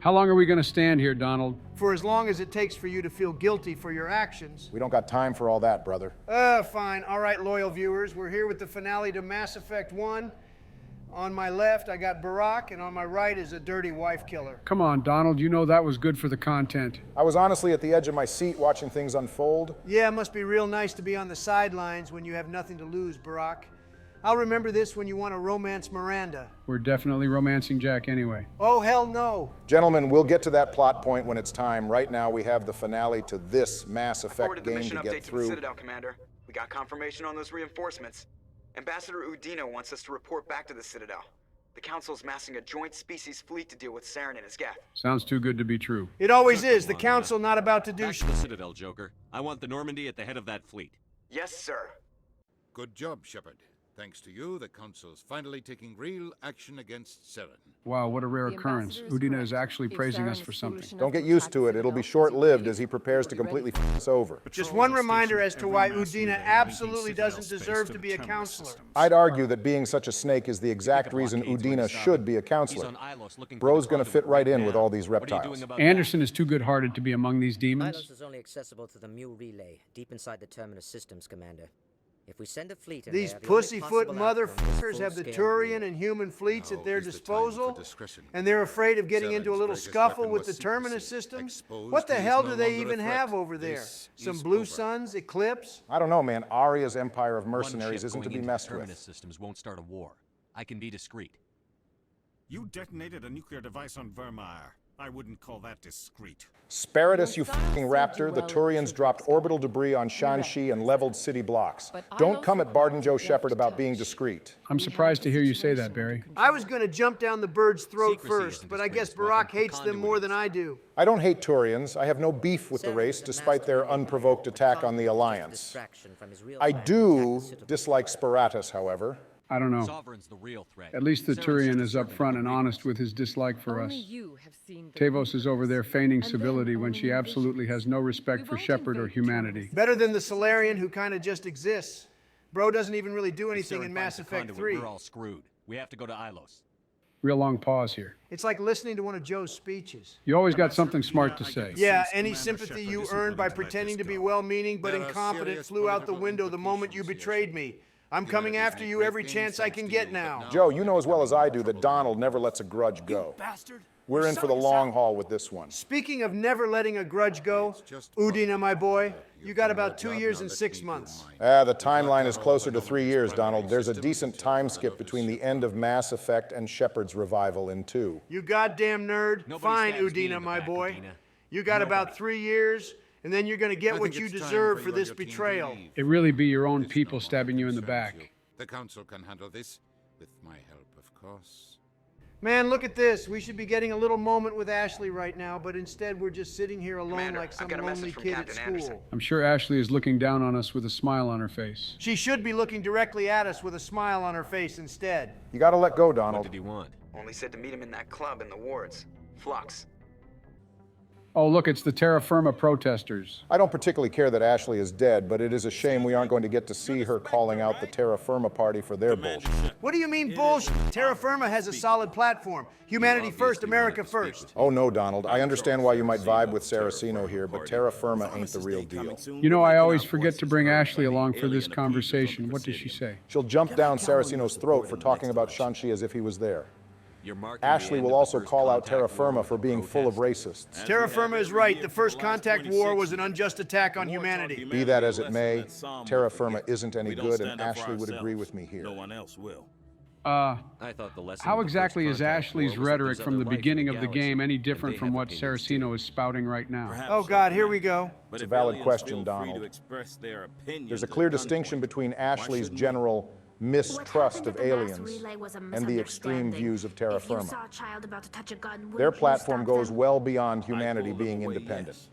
How long are we going to stand here, Donald? For as long as it takes for you to feel guilty for your actions. We don't got time for all that, brother. Fine. All right, loyal viewers. We're here with the finale to Mass Effect 1. On my left, I got Barack, and on my right is a dirty wife killer. Come on, Donald. You know that was good for the content. I was honestly at the edge of my seat watching things unfold. Yeah, it must be real nice to be on the sidelines when you have nothing to lose, Barack. I'll remember this when you want to romance Miranda. We're definitely romancing Jack anyway. Oh, hell no. Gentlemen, we'll get to that plot point when it's time. Right now, we have the finale to this Mass Effect game to get through. To the Citadel, Commander. We got confirmation on those reinforcements. Ambassador Udina wants us to report back to the Citadel. The Council's massing a joint species fleet to deal with Saren and his Geth. Sounds too good to be true. It always is. The Council not about to do Back to the Citadel, Joker. I want the Normandy at the head of that fleet. Yes, sir. Good job, Shepard. Thanks to you, the Council's finally taking real action against Saren. Wow, what a rare occurrence. Udina is actually praising us for something. Don't get used to it. It'll be short-lived as he prepares to completely f us over. Just one reminder as to why Udina absolutely doesn't deserve to be a counselor. I'd argue that being such a snake is the exact reason Udina should be a counselor. Bro's gonna fit right in with all these reptiles. Anderson is too good-hearted to be among these demons. Ilos is only accessible to the Mu relay, deep inside the Terminus systems, Commander. If we send a fleet in These there, the only pussyfoot possible outcome motherfuckers is have the full-scale Turian and human fleets at their is the time disposal, for discretion. and they're afraid of getting into a Saren's little greatest scuffle weapon with the was Terminus secrecy. systems? Exposed, What the he is hell no do they longer a even threat. have over there? This Some is Blue over. Suns, Eclipse? I don't know, man. Aria's empire of mercenaries One ship isn't to going be into messed Terminus with. systems won't start a war. I can be discreet. You detonated a nuclear device on Vermeer. I wouldn't call that discreet. Spiritus, you f***ing raptor. The Turians dropped orbital debris on Shanxi and leveled city blocks. Don't come at Bard and Joe Shepard about being discreet. I'm surprised to hear you say that, Barry. I was going to jump down the bird's throat Secrecy first, isn't but his I guess greatest weapon. Barack hates them more than I do. I don't hate Turians. I have no beef with the race, despite their unprovoked attack on the Alliance. distraction from his real I plan to do attack the Citadel. dislike Spiratus, however. I don't know. Sovereign's the real threat. At least the Saren's Turian just is serving upfront and the honest with his dislike for us. Only you have seen the Tavos is over there feigning And then civility when only she absolutely has no respect We for won't Shepard or invade humanity. Better than the Solarian who kind of just exists. Bro doesn't even really do anything Saren in Mass finds a Effect conduit, 3. We're all screwed. We have to go to Ilos. Real long pause here. It's like listening to one of Joe's speeches. You always got something smart to say. Yeah, Since any Commander sympathy Shepard you isn't earned by willing to let pretending this to be go. well-meaning but There are incompetent serious flew out the political window the moment you implications betrayed here. me. I'm Humanity's coming after made you great every gains chance I thanks can to get you, but now. now- Joe, you know as well as I do that Donald never lets a grudge go. Bastard. We're in for the long haul with this one. Speaking of never letting a grudge go, just Udina, my boy, you You've got done about your 2 job, years now and let 6 me do months. mine. The timeline is closer to 3 years, Donald. There's a decent time skip between the end of Mass Effect and Shepard's revival in 2. You goddamn nerd. Nobody Fine, stabs me in Udina, the my back, boy. Udina. You got about 3 years, and then you're going to get I what think you it's time deserve you for and this your team to betrayal. leave. It really be your own This people no longer stabbing you in the concerns back. you. The Council can handle this with my help, of course. Man, look at this. We should be getting a little moment with Ashley right now, but instead we're just sitting here alone Commander, like some I've got a lonely message from kid at Captain school. Anderson. I'm sure Ashley is looking down on us with a smile on her face. She should be looking directly at us with a smile on her face instead. You gotta let go, What Donald. did he want? Only said to meet him in that club in the wards. Flux. Oh, look, it's the Terra Firma protesters. I don't particularly care that Ashley is dead, but it is a shame we aren't going to get to see her calling out the Terra Firma party for their bullshit. What do you mean bullshit? Terra Firma has a solid platform. Humanity first, America first. Oh no, Donald. I understand why you might vibe with Saraceno here, but Terra Firma ain't the real deal. You know, I always forget to bring Ashley along for this conversation. What does she say? She'll jump down Saraceno's throat for talking about Shanxi as if he was there. You're marking the Ashley end will of the also first call out contact Terra war Firma with for the being full of protests. racists. Terra Firma is right. The first contact war was an unjust attack on humanity. Be that as it may, Terra Firma isn't any good, and Ashley would agree with me here. No one else will. I thought the lesson How of the exactly first is contact Ashley's war was that rhetoric there's from the other life in beginning of the galaxy, game any and different they from have what opinions Saraceno too. is spouting right now? Perhaps Oh so, God, here Commander. we go. But It's a if valid aliens question, feel free Donald. to express their opinions There's a at clear gunpoint, distinction between Ashley's shouldn't we? general mistrust What of happened at the last aliens relay was a and the extreme misunderstanding. views of Terra If you Firma. saw a child about to touch a gun, wouldn't Their you platform stop goes them? well beyond I humanity pulled them being away, independent. yes.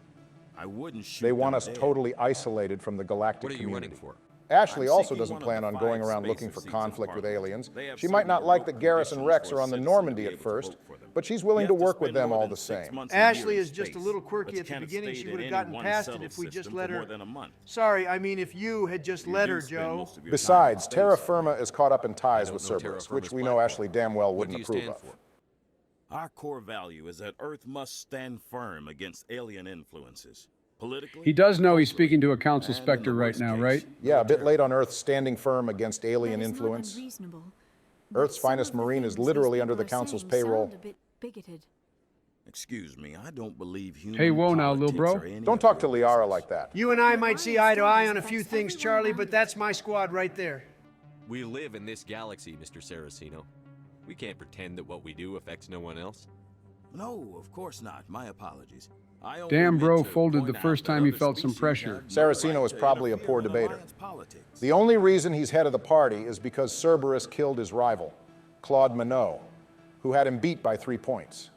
I wouldn't shoot They them want us dead. totally isolated from the galactic What are you community. running for? Ashley I'm also seeking doesn't one of plan the on 5 going around spacer looking for seats in conflict with Parliament. aliens. They have She might certain not like that remote Garrus and conditions Rex for are a on the citizen to Normandy be at able to first, vote for them. but she's You willing have to to work with spend them more all than the 6 same. months a year Ashley in is just a space, little quirky but at the can't have beginning. She stayed would in have gotten one past it settled if we just system let for more her. than a month. Sorry, I mean if you had just You let do her, spend Joe. most of your time Besides, in Terra space. Firma is caught up in ties I with don't know Terra Cerberus, which Firma's we know platform. Ashley damn well What do wouldn't you approve stand of. for? Our core value is that Earth must stand firm against alien influences. Politically, He does know he's speaking to a council specter right now, right? Yeah, a bit late on Earth standing firm against alien influence. Earth's finest Marine is literally under the council's payroll. Excuse me, I don't believe human Hey, whoa now, lil' politics bro. are any Don't talk to Liara like that. You and I might see eye to eye on a few things, Charlie, but that's my squad right there. We live in this galaxy, Mr. Saraceno. We can't pretend that what we do affects no one else. No, of course not. My apologies. I only Damn, meant bro to folded point the out first that time he other felt some species pressure. have no Saraceno right is to probably a interfere poor in debater. alliance politics. The only reason he's head of the party is because Cerberus killed his rival, Claude Monod, who had him beat by 3 points.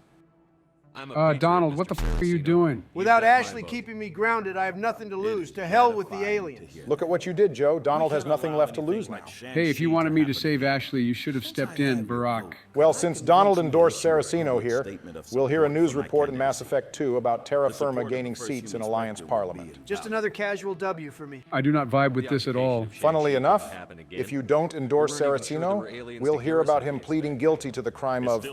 I'm a patriot, Donald, Mr. what the f*** are you Saraceno. doing? You've Without got my Ashley vote. keeping me grounded, I have nothing to lose. To hell with the aliens. Look at what you did, Joe. Donald has nothing left to lose now. Hey, if you wanted me to save Ashley, you should have stepped in, Barack. Well, since Donald endorsed Saraceno here, we'll hear a news report in Mass Effect 2 about Terra Firma gaining seats in Alliance Parliament. Just another casual W for me. I do not vibe with this at all. Funnily enough, if you don't endorse Saraceno, we'll hear about him pleading guilty to the crime of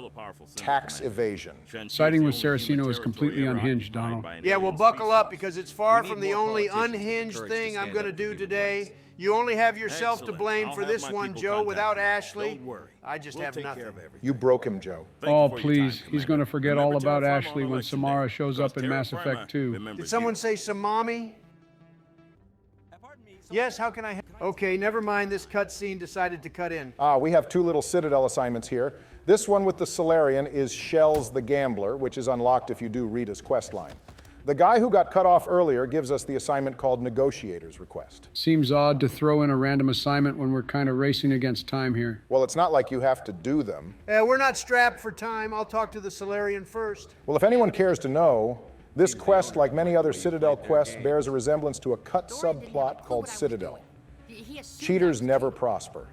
tax evasion. Siding with Saraceno is completely unhinged, Donald. Yeah, well, buckle up because it's far from the only unhinged thing I'm going to do today. You only have yourself to blame for this one, Joe. Without Ashley, I just have nothing. You broke him, Joe. Oh, please. He's going to forget all about Ashley when Samara shows up in Mass Effect 2. Did someone say Samami? Yes, how can I help? Okay, never mind. This cutscene decided to cut in. We have 2 little Citadel assignments here. This one with the Solarian is Shells the Gambler, which is unlocked if you do Rita's quest line. The guy who got cut off earlier gives us the assignment called Negotiator's Request. Seems odd to throw in a random assignment when we're kind of racing against time here. Well, it's not like you have to do them. We're not strapped for time. I'll talk to the Solarian first. Well, if anyone cares to know, this quest, like many other Citadel quests, bears a resemblance to a cut subplot called Citadel. Cheaters never prosper.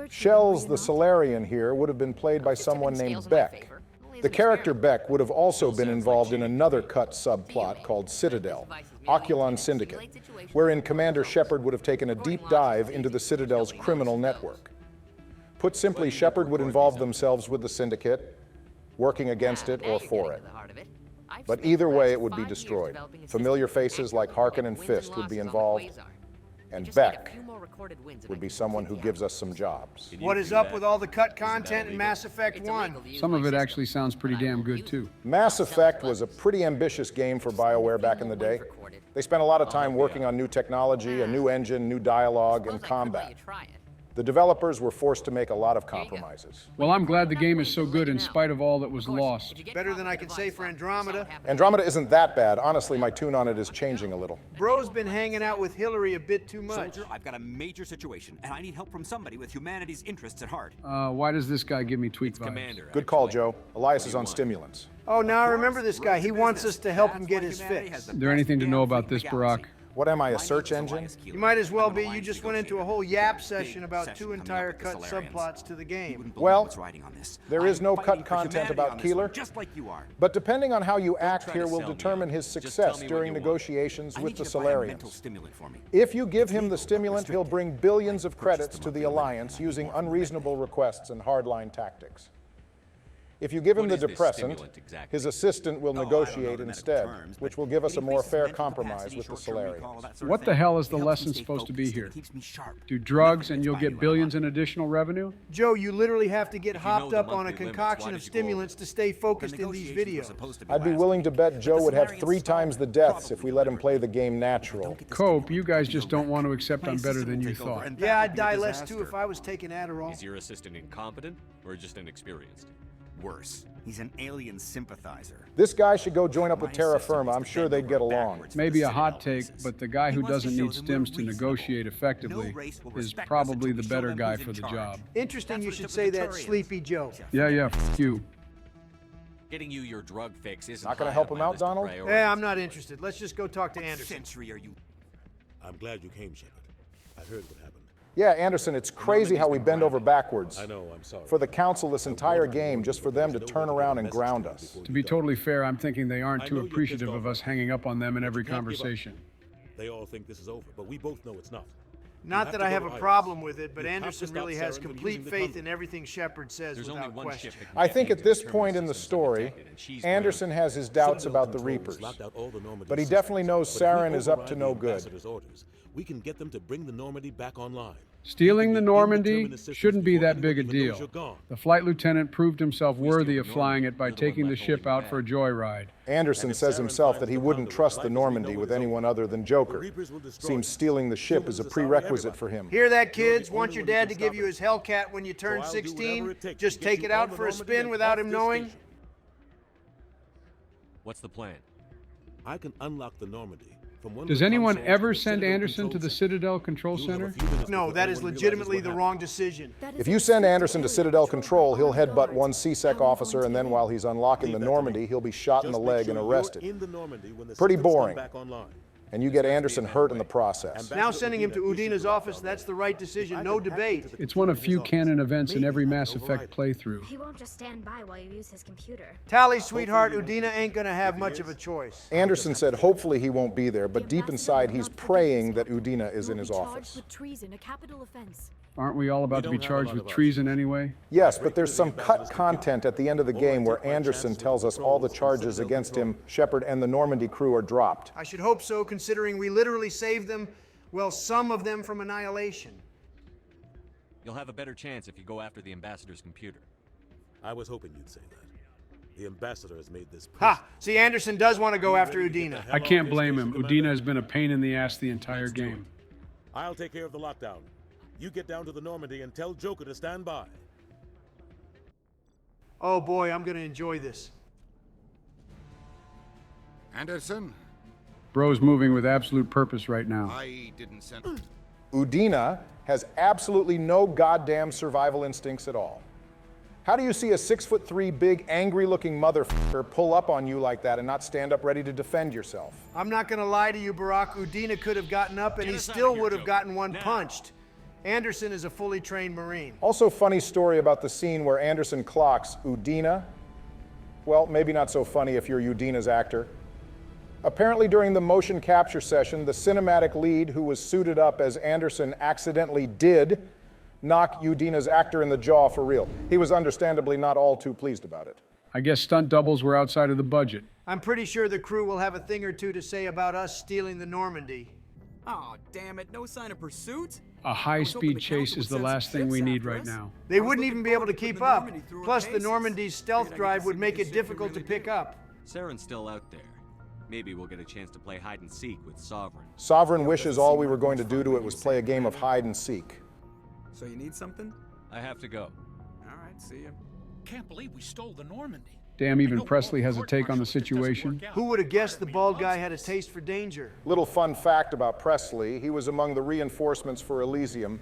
Shells the Solarian here would have been played by someone named Beck. The character Beck would have also been involved in another cut subplot called Citadel, Oculon Syndicate, wherein Commander Shepard would have taken a deep dive into the Citadel's criminal network. Put simply, Shepard would involve themselves with the Syndicate, working against it or for it. But either way, it would be destroyed. Familiar faces like Harkin and Fist would be involved, and Beck would be someone who gives us some jobs. What is up with all the cut content in Mass Effect 1? Some of it actually sounds pretty damn good, too. Mass Effect was a pretty ambitious game for BioWare back in the day. They spent a lot of time working on new technology, a new engine, new dialogue, and combat. The developers were forced to make a lot of compromises. Well, I'm glad the game is so good in spite of all that was lost. Better than I can say for Andromeda. Andromeda isn't that bad. Honestly, my tune on it is changing a little. Bro's been hanging out with Hillary a bit too much. Soldier, I've got a major situation, and I need help from somebody with humanity's interests at heart. Why does this guy give me tweak vibes? Commander. Good call, Joe. Elias is on stimulants. Oh, now I remember this guy. He wants us to help him get his fix. Is there anything to know about this, Barack? What am I, a search engine? You might as well be. You just went into a whole yap session about 2 entire cut subplots to the game. Well, there is no cut content about Keeler, but depending on how you act here will determine his success during negotiations with the Solarians. If you give him the stimulant, he'll bring billions of credits to the Alliance using unreasonable requests and hardline tactics. If you give him the depressant, his assistant will negotiate instead, which will give us a more fair compromise with the Solarians. What the hell is the lesson supposed to be here? Do drugs and you'll get billions in additional revenue? Joe, you literally have to get hopped up on a concoction of stimulants to stay focused in these videos. I'd be willing to bet Joe would have 3 times the deaths if we let him play the game natural. Cope, you guys just don't want to accept I'm better than you thought. Yeah, I'd die less too if I was taking Adderall. Is your assistant incompetent or just inexperienced? Worse, he's an alien sympathizer. This guy should go join up with Terra Firma. I'm sure they'd get along. Maybe a hot take, but the guy who doesn't need stims to negotiate effectively is probably the better guy for the job. Interesting you should say that, Sleepy Joe. Yeah, f you. Getting you your drug fix isn't Not gonna help him out, Donald? Yeah, I'm not interested. Let's just go talk to Anderson. I'm glad you came, Shepard. I heard what happened. Yeah, Anderson, it's crazy how we bend over backwards. I know, I'm sorry. For the Council this entire game, just for them to turn around and ground us. To be totally fair, I'm thinking they aren't too appreciative of us hanging up on them in every conversation. They all think this is over, but we both know it's not. Not that I have a problem with it, but Anderson really has complete faith in everything Shepard says without question. I think at this point in the story, Anderson has his doubts about the Reapers, but he definitely knows Saren is up to no good. We can get them to bring the Normandy back online. Stealing the Normandy shouldn't be that big a deal. The flight lieutenant proved himself worthy of flying it by taking the ship out for a joyride. Anderson says himself that he wouldn't trust the Normandy with anyone other than Joker. Seems stealing the ship is a prerequisite for him. Hear that, kids? Want your dad to give you his Hellcat when you turn 16? Just take it out for a spin without him knowing? What's the plan? I can unlock the Normandy. Does anyone ever send Anderson to the Citadel Control Center? No, that is legitimately the wrong decision. If you send Anderson to Citadel Control, he'll headbutt one C-Sec officer, and then while he's unlocking the Normandy, he'll be shot in the leg and arrested. Pretty boring. And you get Anderson hurt in the process. Now sending him to Udina's office, that's the right decision, no debate. It's one of few canon events in every Mass Effect playthrough. He won't just stand by while you use his computer. Tally, sweetheart, Udina ain't gonna have much of a choice. Anderson said hopefully he won't be there, but deep inside he's praying that Udina is in his office. Treason, a capital offense. Aren't we all about to be charged with treason anyway? Yes, but there's some cut content at the end of the game where Anderson tells us all the charges against him, Shepard, and the Normandy crew are dropped. I should hope so, considering we literally saved them, well, some of them from annihilation. You'll have a better chance if you go after the Ambassador's computer. I was hoping you'd say that. The Ambassador has made this push. Ha! See, Anderson does want to go after Udina. I can't blame him. Udina has been a pain in the ass the entire game. I'll take care of the lockdown. You get down to the Normandy and tell Joker to stand by. Oh boy, I'm gonna enjoy this. Anderson? Bro's moving with absolute purpose right now. I didn't send... Udina has absolutely no goddamn survival instincts at all. How do you see a 6'3" big, angry-looking motherfucker pull up on you like that and not stand up ready to defend yourself? I'm not gonna lie to you, Barack. Udina could have gotten up and he still would have gotten one punched. Anderson is a fully trained Marine. Also, funny story about the scene where Anderson clocks Udina. Well, maybe not so funny if you're Udina's actor. Apparently during the motion capture session, the cinematic lead who was suited up as Anderson accidentally did knock Udina's actor in the jaw for real. He was understandably not all too pleased about it. I guess stunt doubles were outside of the budget. I'm pretty sure the crew will have a thing or two to say about us stealing the Normandy. Oh, damn it, no sign of pursuit? A high-speed chase is the last thing we need right now. They wouldn't even be able to keep up. Plus, the Normandy's stealth drive would make it difficult to pick up. Saren's still out there. Maybe we'll get a chance to play hide and seek with Sovereign. Sovereign wishes all we were going to do to it was play a game of hide and seek. So you need something? I have to go. All right, see ya. Can't believe we stole the Normandy. Damn, even Presley has a take on the situation. Who would have guessed the bald guy had a taste for danger? Little fun fact about Presley, he was among the reinforcements for Elysium.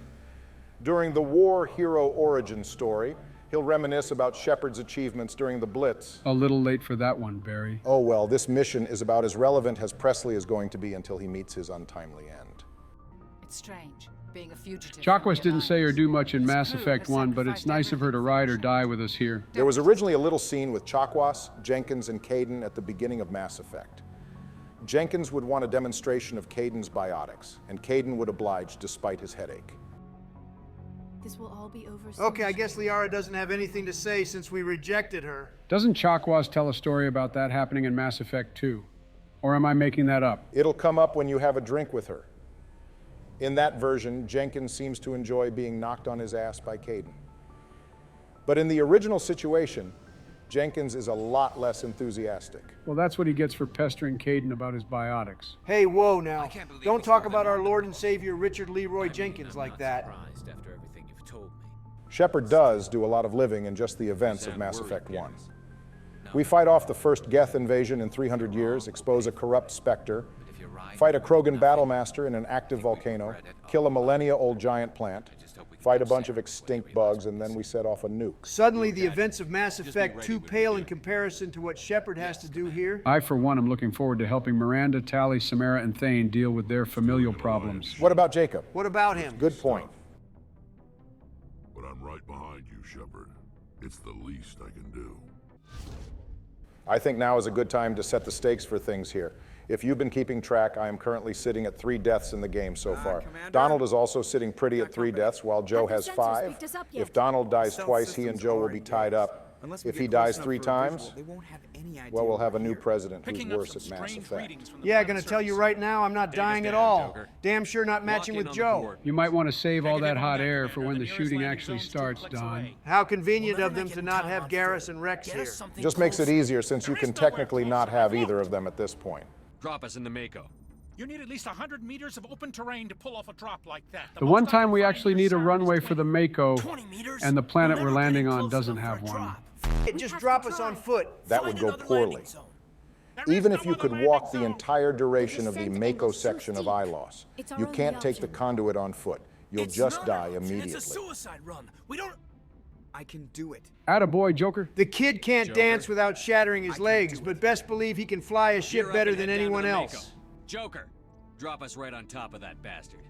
During the war hero origin story, he'll reminisce about Shepard's achievements during the Blitz. A little late for that one, Barry. Oh well, this mission is about as relevant as Presley is going to be until he meets his untimely end. It's strange, being a fugitive. Chakwas didn't say or do much in Mass Effect 1, but it's nice of her to ride or die with us here. There was originally a little scene with Chakwas, Jenkins, and Kaidan at the beginning of Mass Effect. Jenkins would want a demonstration of Kaidan's biotics, and Kaidan would oblige despite his headache. This will all be over soon. Okay, I guess Liara doesn't have anything to say since we rejected her. Doesn't Chakwas tell a story about that happening in Mass Effect 2? Or am I making that up? It'll come up when you have a drink with her. In that version, Jenkins seems to enjoy being knocked on his ass by Kaidan. But in the original situation, Jenkins is a lot less enthusiastic. Well, that's what he gets for pestering Kaidan about his biotics. Hey, whoa now. Don't talk about our Lord and Savior Richard Leroy Jenkins like that. After everything you've told me. Shepard does do a lot of living in just the events of Mass Effect 1. We fight off the first Geth invasion in 300 years, expose a corrupt Spectre, fight a Krogan battlemaster in an active volcano, kill a millennia-old giant plant, fight a bunch of extinct bugs, and then we set off a nuke. Suddenly, the events of Mass Effect too pale in comparison to what Shepard has to do here. I, for one, am looking forward to helping Miranda, Tali, Samara, and Thane deal with their familial problems. What about Jacob? What about him? Good point. But I'm right behind you, Shepard. It's the least I can do. I think now is a good time to set the stakes for things here. If you've been keeping track, I am currently sitting at 3 deaths in the game so far. Commander? Donald is also sitting pretty at 3 deaths, while Joe has 5. If Donald dies twice, he and Joe will be tied up. If he dies 3 times, well, we'll have a new president who's worse at Mass Effect. Yeah, gonna tell you right now, I'm not dying at all. Damn sure not matching with Joe. You might want to save all that hot air for when the shooting actually starts, Don. How convenient of them to not have Garrus and Rex here. Just makes it easier since you can technically not have either of them at this point. Drop us in the Mako. You need at least 100 meters of open terrain to pull off a drop like that. The one time we actually need a runway for the Mako, and the planet we're landing on doesn't have one. Just drop us on foot. That would go poorly. Even if you could walk the entire duration of the Mako section of Ilos, you can't take the conduit on foot. You'll just die immediately. It's a suicide run. We don't... I can do it. Attaboy, Joker. The kid can't dance without shattering his legs, but best believe he can fly a ship better than anyone else. Joker, drop us right on top of that bastard.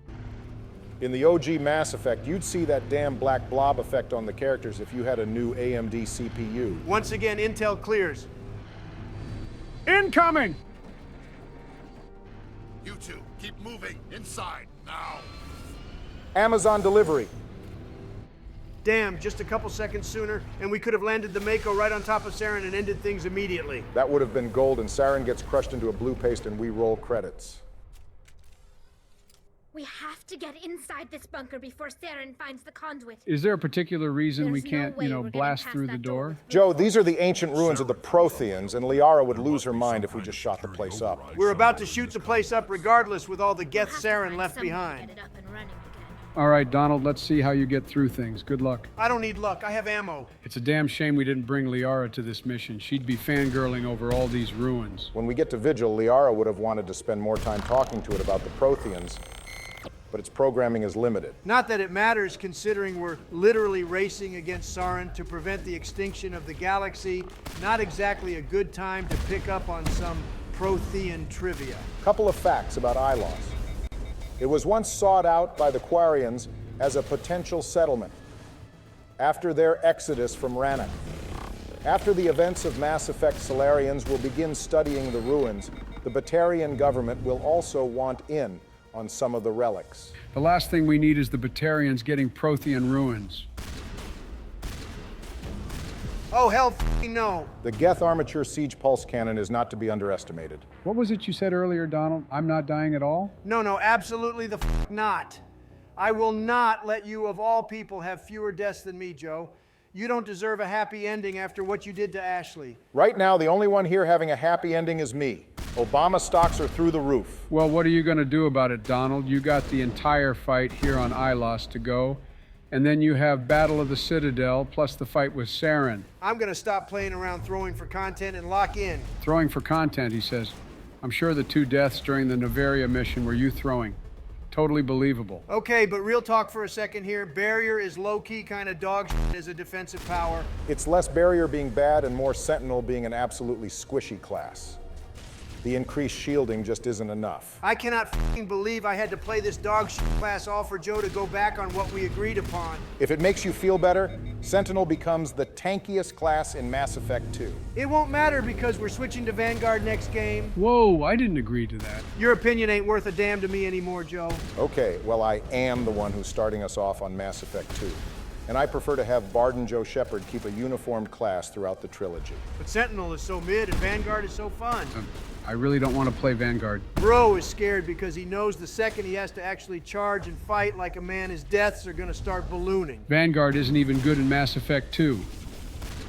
In the OG Mass Effect, you'd see that damn black blob effect on the characters if you had a new AMD CPU. Once again, intel clears. Incoming! You two, keep moving. Inside, now. Amazon delivery. Damn, just a couple seconds sooner, and we could have landed the Mako right on top of Saren and ended things immediately. That would have been gold, and Saren gets crushed into a blue paste and we roll credits. We have to get inside this bunker before Saren finds the conduit. Is there a particular reason we There's can't, no way we're blast getting through past the that door? Joe, these are the ancient ruins of the Protheans, and Liara would lose her mind if we just shot the place up. We're about to shoot the place up regardless with all the Geth Saren left behind. Get it up and running again. All right, Donald, let's see how you get through things. Good luck. I don't need luck. I have ammo. It's a damn shame we didn't bring Liara to this mission. She'd be fangirling over all these ruins. When we get to Vigil, Liara would have wanted to spend more time talking to it about the Protheans, but its programming is limited. Not that it matters, considering we're literally racing against Saren to prevent the extinction of the galaxy. Not exactly a good time to pick up on some Prothean trivia. Couple of facts about Ilos. It was once sought out by the Quarians as a potential settlement after their exodus from Rannoch. After the events of Mass Effect, Solarians will begin studying the ruins. The Batarian government will also want in on some of the relics. The last thing we need is the Batarians getting Prothean ruins. Oh, hell f***ing no. The Geth Armature Siege Pulse Cannon is not to be underestimated. What was it you said earlier, Donald? I'm not dying at all? No, absolutely the f*** not. I will not let you, of all people, have fewer deaths than me, Joe. You don't deserve a happy ending after what you did to Ashley. Right now, the only one here having a happy ending is me. Obama stocks are through the roof. Well, what are you going to do about it, Donald? You got the entire fight here on Ilos to go, and then you have Battle of the Citadel, plus the fight with Saren. I'm going to stop playing around throwing for content and lock in. Throwing for content, he says. I'm sure the 2 deaths during the Noveria mission were you throwing. Totally believable. Okay, but real talk for a second here. Barrier is low-key kind of dog shit as a defensive power. It's less Barrier being bad and more Sentinel being an absolutely squishy class. The increased shielding just isn't enough. I cannot f***ing believe I had to play this dog shit class all for Joe to go back on what we agreed upon. If it makes you feel better, Sentinel becomes the tankiest class in Mass Effect 2. It won't matter because we're switching to Vanguard next game. Whoa, I didn't agree to that. Your opinion ain't worth a damn to me anymore, Joe. Okay, well, I am the one who's starting us off on Mass Effect 2. And I prefer to have Bard and Joe Shepard keep a uniformed class throughout the trilogy. But Sentinel is so mid and Vanguard is so fun. I really don't want to play Vanguard. Bro is scared because he knows the second he has to actually charge and fight like a man, his deaths are gonna start ballooning. Vanguard isn't even good in Mass Effect 2.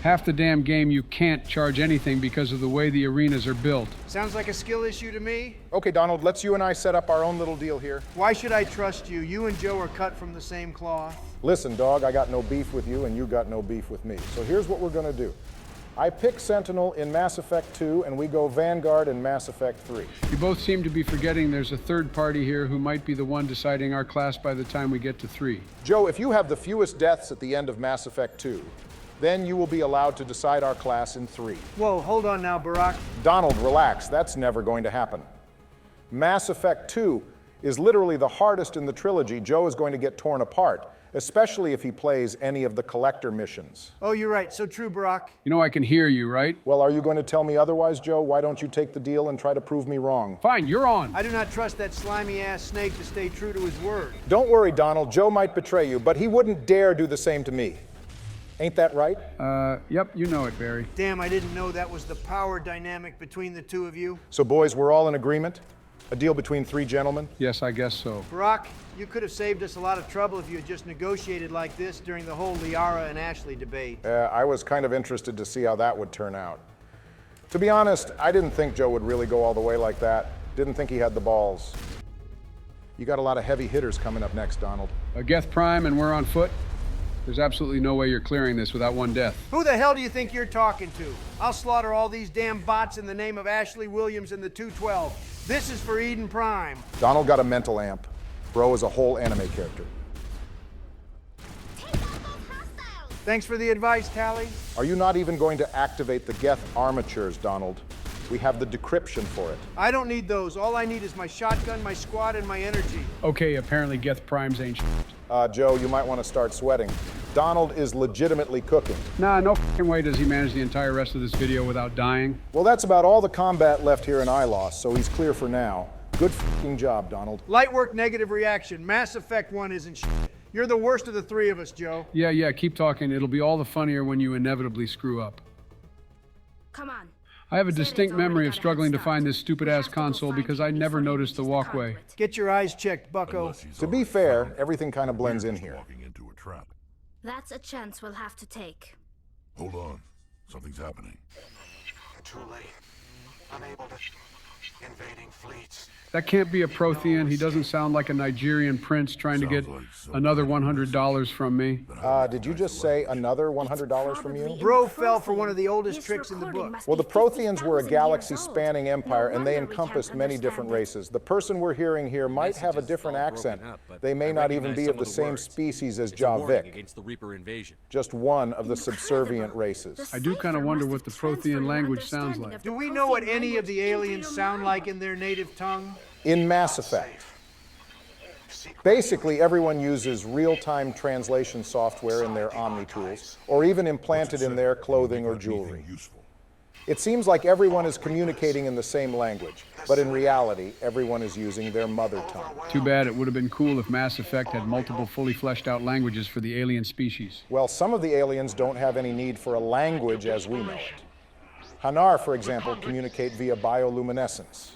Half the damn game you can't charge anything because of the way the arenas are built. Sounds like a skill issue to me. Okay, Donald, let's you and I set up our own little deal here. Why should I trust you? You and Joe are cut from the same cloth. Listen, dog, I got no beef with you and you got no beef with me. So here's what we're gonna do. I pick Sentinel in Mass Effect 2, and we go Vanguard in Mass Effect 3. You both seem to be forgetting there's a third party here who might be the one deciding our class by the time we get to 3. Joe, if you have the fewest deaths at the end of Mass Effect 2, then you will be allowed to decide our class in 3. Whoa, hold on now, Barack. Donald, relax. That's never going to happen. Mass Effect 2 is literally the hardest in the trilogy, Joe is going to get torn apart, especially if he plays any of the collector missions. Oh, you're right. So true, Brock. You know I can hear you, right? Well, are you going to tell me otherwise, Joe? Why don't you take the deal and try to prove me wrong? Fine, you're on. I do not trust that slimy-ass snake to stay true to his word. Don't worry, Donald. Joe might betray you, but he wouldn't dare do the same to me. Ain't that right? Yep, you know it, Barry. Damn, I didn't know that was the power dynamic between the two of you. So, boys, we're all in agreement? A deal between three gentlemen? Yes, I guess so. Brock, you could have saved us a lot of trouble if you had just negotiated like this during the whole Liara and Ashley debate. I was kind of interested to see how that would turn out. To be honest, I didn't think Joe would really go all the way like that. Didn't think he had the balls. You got a lot of heavy hitters coming up next, Donald. Geth Prime and we're on foot? There's absolutely no way you're clearing this without one death. Who the hell do you think you're talking to? I'll slaughter all these damn bots in the name of Ashley Williams and the 212. This is for Eden Prime. Donald got a mental amp. Bro is a whole anime character. Thanks for the advice, Tally. Are you not even going to activate the Geth armatures, Donald? We have the decryption for it. I don't need those. All I need is my shotgun, my squad, and my energy. Okay, apparently Geth Prime's ain't Joe, you might want to start sweating. Donald is legitimately cooking. Nah, no fucking way does he manage the entire rest of this video without dying. Well, that's about all the combat left here in Ilos, so he's clear for now. Good fucking job, Donald. Light work, negative reaction. Mass Effect 1 isn't shit. You're the worst of the three of us, Joe. Yeah, keep talking. It'll be all the funnier when you inevitably screw up. Come on. I have a distinct memory of struggling to find this stupid-ass console because I never noticed the walkway. Get your eyes checked, bucko. To be fair, everything kind of blends in here. Into a trap. That's a chance we'll have to take. Hold on. Something's happening. Too late. Unable to... Invading fleets. That can't be a Prothean. He doesn't sound like a Nigerian prince trying to get another $100 from me. Did you just say another $100 from you? Bro fell for one of the oldest tricks in the book. Well, the Protheans were a galaxy-spanning empire, and they encompassed many different races. The person we're hearing here might have a different accent. They may not even be of the same species as Javik. Just one of the subservient races. I do kind of wonder what the Prothean language sounds like. Do we know what any of the aliens sound like in their native tongue? In Mass Effect, basically everyone uses real-time translation software in their Omni tools, or even implanted in their clothing or jewelry. It seems like everyone is communicating in the same language, but in reality, everyone is using their mother tongue. Too bad. It would have been cool if Mass Effect had multiple fully fleshed out languages for the alien species. Well, some of the aliens don't have any need for a language as we know it. Hanar, for example, communicate via bioluminescence.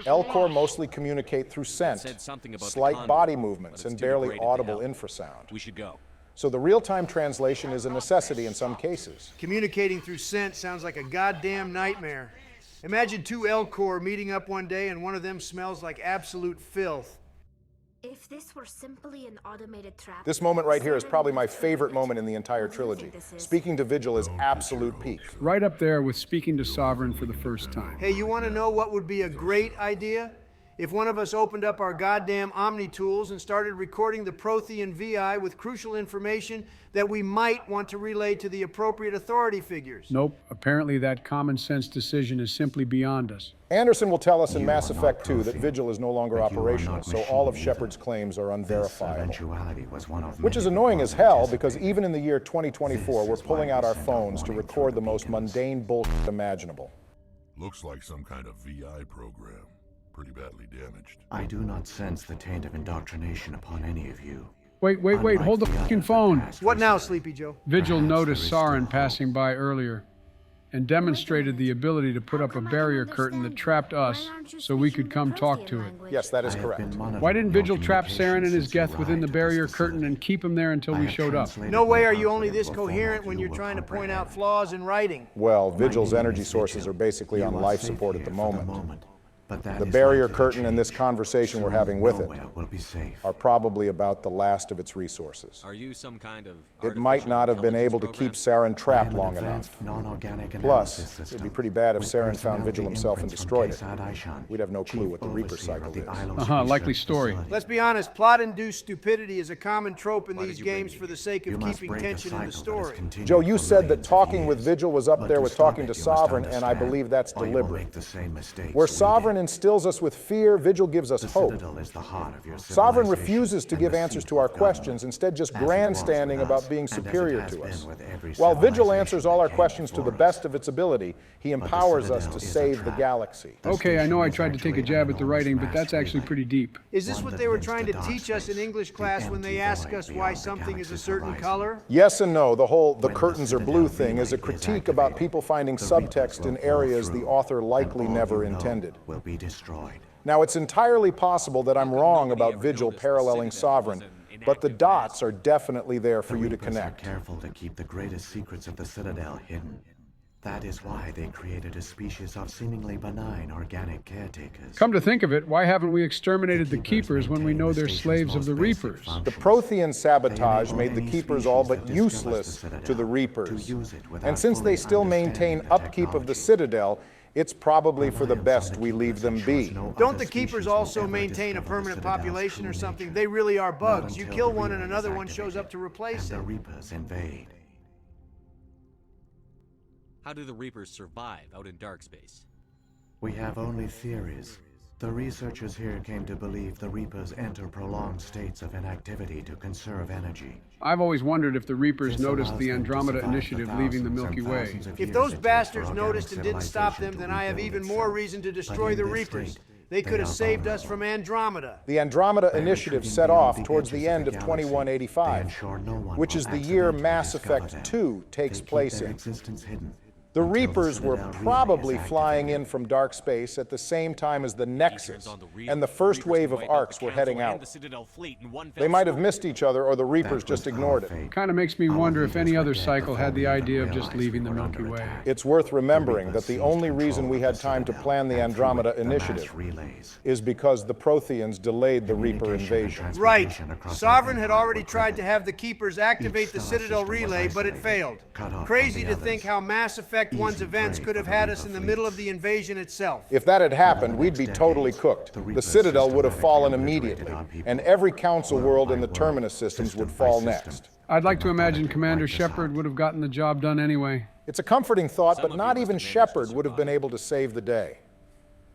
Elcor mostly communicate through scent, slight body movements, and barely audible infrasound. We should go. So the real-time translation is a necessity in some cases. Communicating through scent sounds like a goddamn nightmare. Imagine two Elcor meeting up one day and one of them smells like absolute filth. If this were simply an automated trap... This moment right here is probably my favorite moment in the entire trilogy. Speaking to Vigil is absolute peak. Right up there with speaking to Sovereign for the first time. Hey, you want to know what would be a great idea? If one of us opened up our goddamn Omni tools and started recording the Prothean VI with crucial information that we might want to relay to the appropriate authority figures. Nope. Apparently that common sense decision is simply beyond us. Anderson will tell us in Mass Effect 2 that Vigil is no longer operational, so all of Shepard's claims are unverifiable. Which is annoying as hell, because even in the year 2024, we're pulling out our phones to record the most mundane bullshit imaginable. Looks like some kind of VI program. Pretty badly damaged. I do not sense the taint of indoctrination upon any of you. Wait, hold the fucking phone. What now, Sleepy Joe? Vigil noticed Sovereign passing by earlier and demonstrated the ability to put up a barrier curtain that trapped us so we could come talk to it. Yes, that is correct. Why didn't Vigil trap Saren and his Geth within the barrier curtain and keep him there until we showed up? No way are you only this coherent when you're trying to point out flaws in writing. Well, Vigil's energy sources are basically on life support at the moment. The barrier curtain and this conversation we're having with it are probably about the last of its resources. Are you some kind of It might not have been able to keep Saren trapped long enough. Plus, it'd be pretty bad if Saren found Vigil himself and destroyed it. We'd have no clue what the Reaper cycle is. Likely story. Let's be honest, plot-induced stupidity is a common trope in these games for the sake of keeping tension in the story. Joe, you said that talking with Vigil was up there with talking to Sovereign, and I believe that's deliberate. Where Sovereign instills us with fear, Vigil gives us hope. Citadel is the heart of your Sovereign civilization refuses to and give the answers seat to our of government. questions, instead just As it was grandstanding with about us, being and as it superior has to been us. with every While Vigil civilization answers all our that came questions to the before best us. of its ability, he But the empowers us Citadel to is a save the trap. galaxy. Okay, I know I is tried to take a actually jab an at the writing, but enormous that's mass actually relay. pretty deep. Is this One what that they were links trying the to dark teach us in space, English the class when they empty ask void us why beyond the something is a galaxy's certain horizon. color? Yes and no. The whole the When the curtains are Citadel blue thing is a relay is critique about activated, people finding the Reapers subtext will in pour areas the through, author likely and all never you know intended. will be destroyed. Now, it's entirely possible that I'm wrong about Vigil paralleling Sovereign, but the dots are definitely there for The you to Reapers connect. are careful to keep the greatest secrets of the Citadel hidden. That is why they created a species of seemingly benign organic caretakers. Come to think of it, why haven't we exterminated the Keepers when we maintain know the they're station's slaves of most the basic Reapers? functions. The Prothean sabotage They made enable the any Keepers all species but that discovers useless the Citadel to the Reapers. to use it without And since they fully still maintain understanding the upkeep of the technology. Citadel, it's probably for the best we leave them be. Don't the Keepers also maintain a permanent population or something? They really are bugs. You kill one and another one shows up to replace and it. the Reapers invade. How do the Reapers survive out in dark space? We have only theories. The researchers here came to believe the Reapers enter prolonged states of inactivity to conserve energy. I've always wondered if the Reapers This noticed allows the them to Andromeda survive Initiative the leaving the thousands Milky and Way. thousands of If years those it takes bastards for noticed and didn't stop them, civilization then to I have rebuild even more itself. reason to But destroy in the this Reapers. state, They could are have saved us vulnerable. from Andromeda. The Andromeda By Initiative retreating set beyond off the towards the edges end of of the galaxy, 2185, they ensure no one which will is the year accidentally Mass discover Effect them. 2 takes They keep place their in. existence hidden The until Reapers were Citadel relay probably is flying in activated. from dark space at the same time as the Nexus and the first wave of Arcs were heading out. They might have missed each other, or the Reapers just ignored it. Kind of makes me wonder if any other cycle had the idea of just leaving the Milky Way. It's worth remembering that the only reason we had time to plan the Andromeda Initiative is because the Protheans delayed the Reaper invasion. Right. Sovereign had already tried to have the Keepers activate the Citadel relay, but it failed. Crazy to think how Mass Effect 1's events could have had us in the middle of the invasion itself. If that had happened, we'd be totally cooked. The Citadel would have fallen immediately, and every Council world in the Terminus systems would fall next. I'd like to imagine Commander Shepard would have gotten the job done anyway. It's a comforting thought, but not even Shepard would have been able to save the day.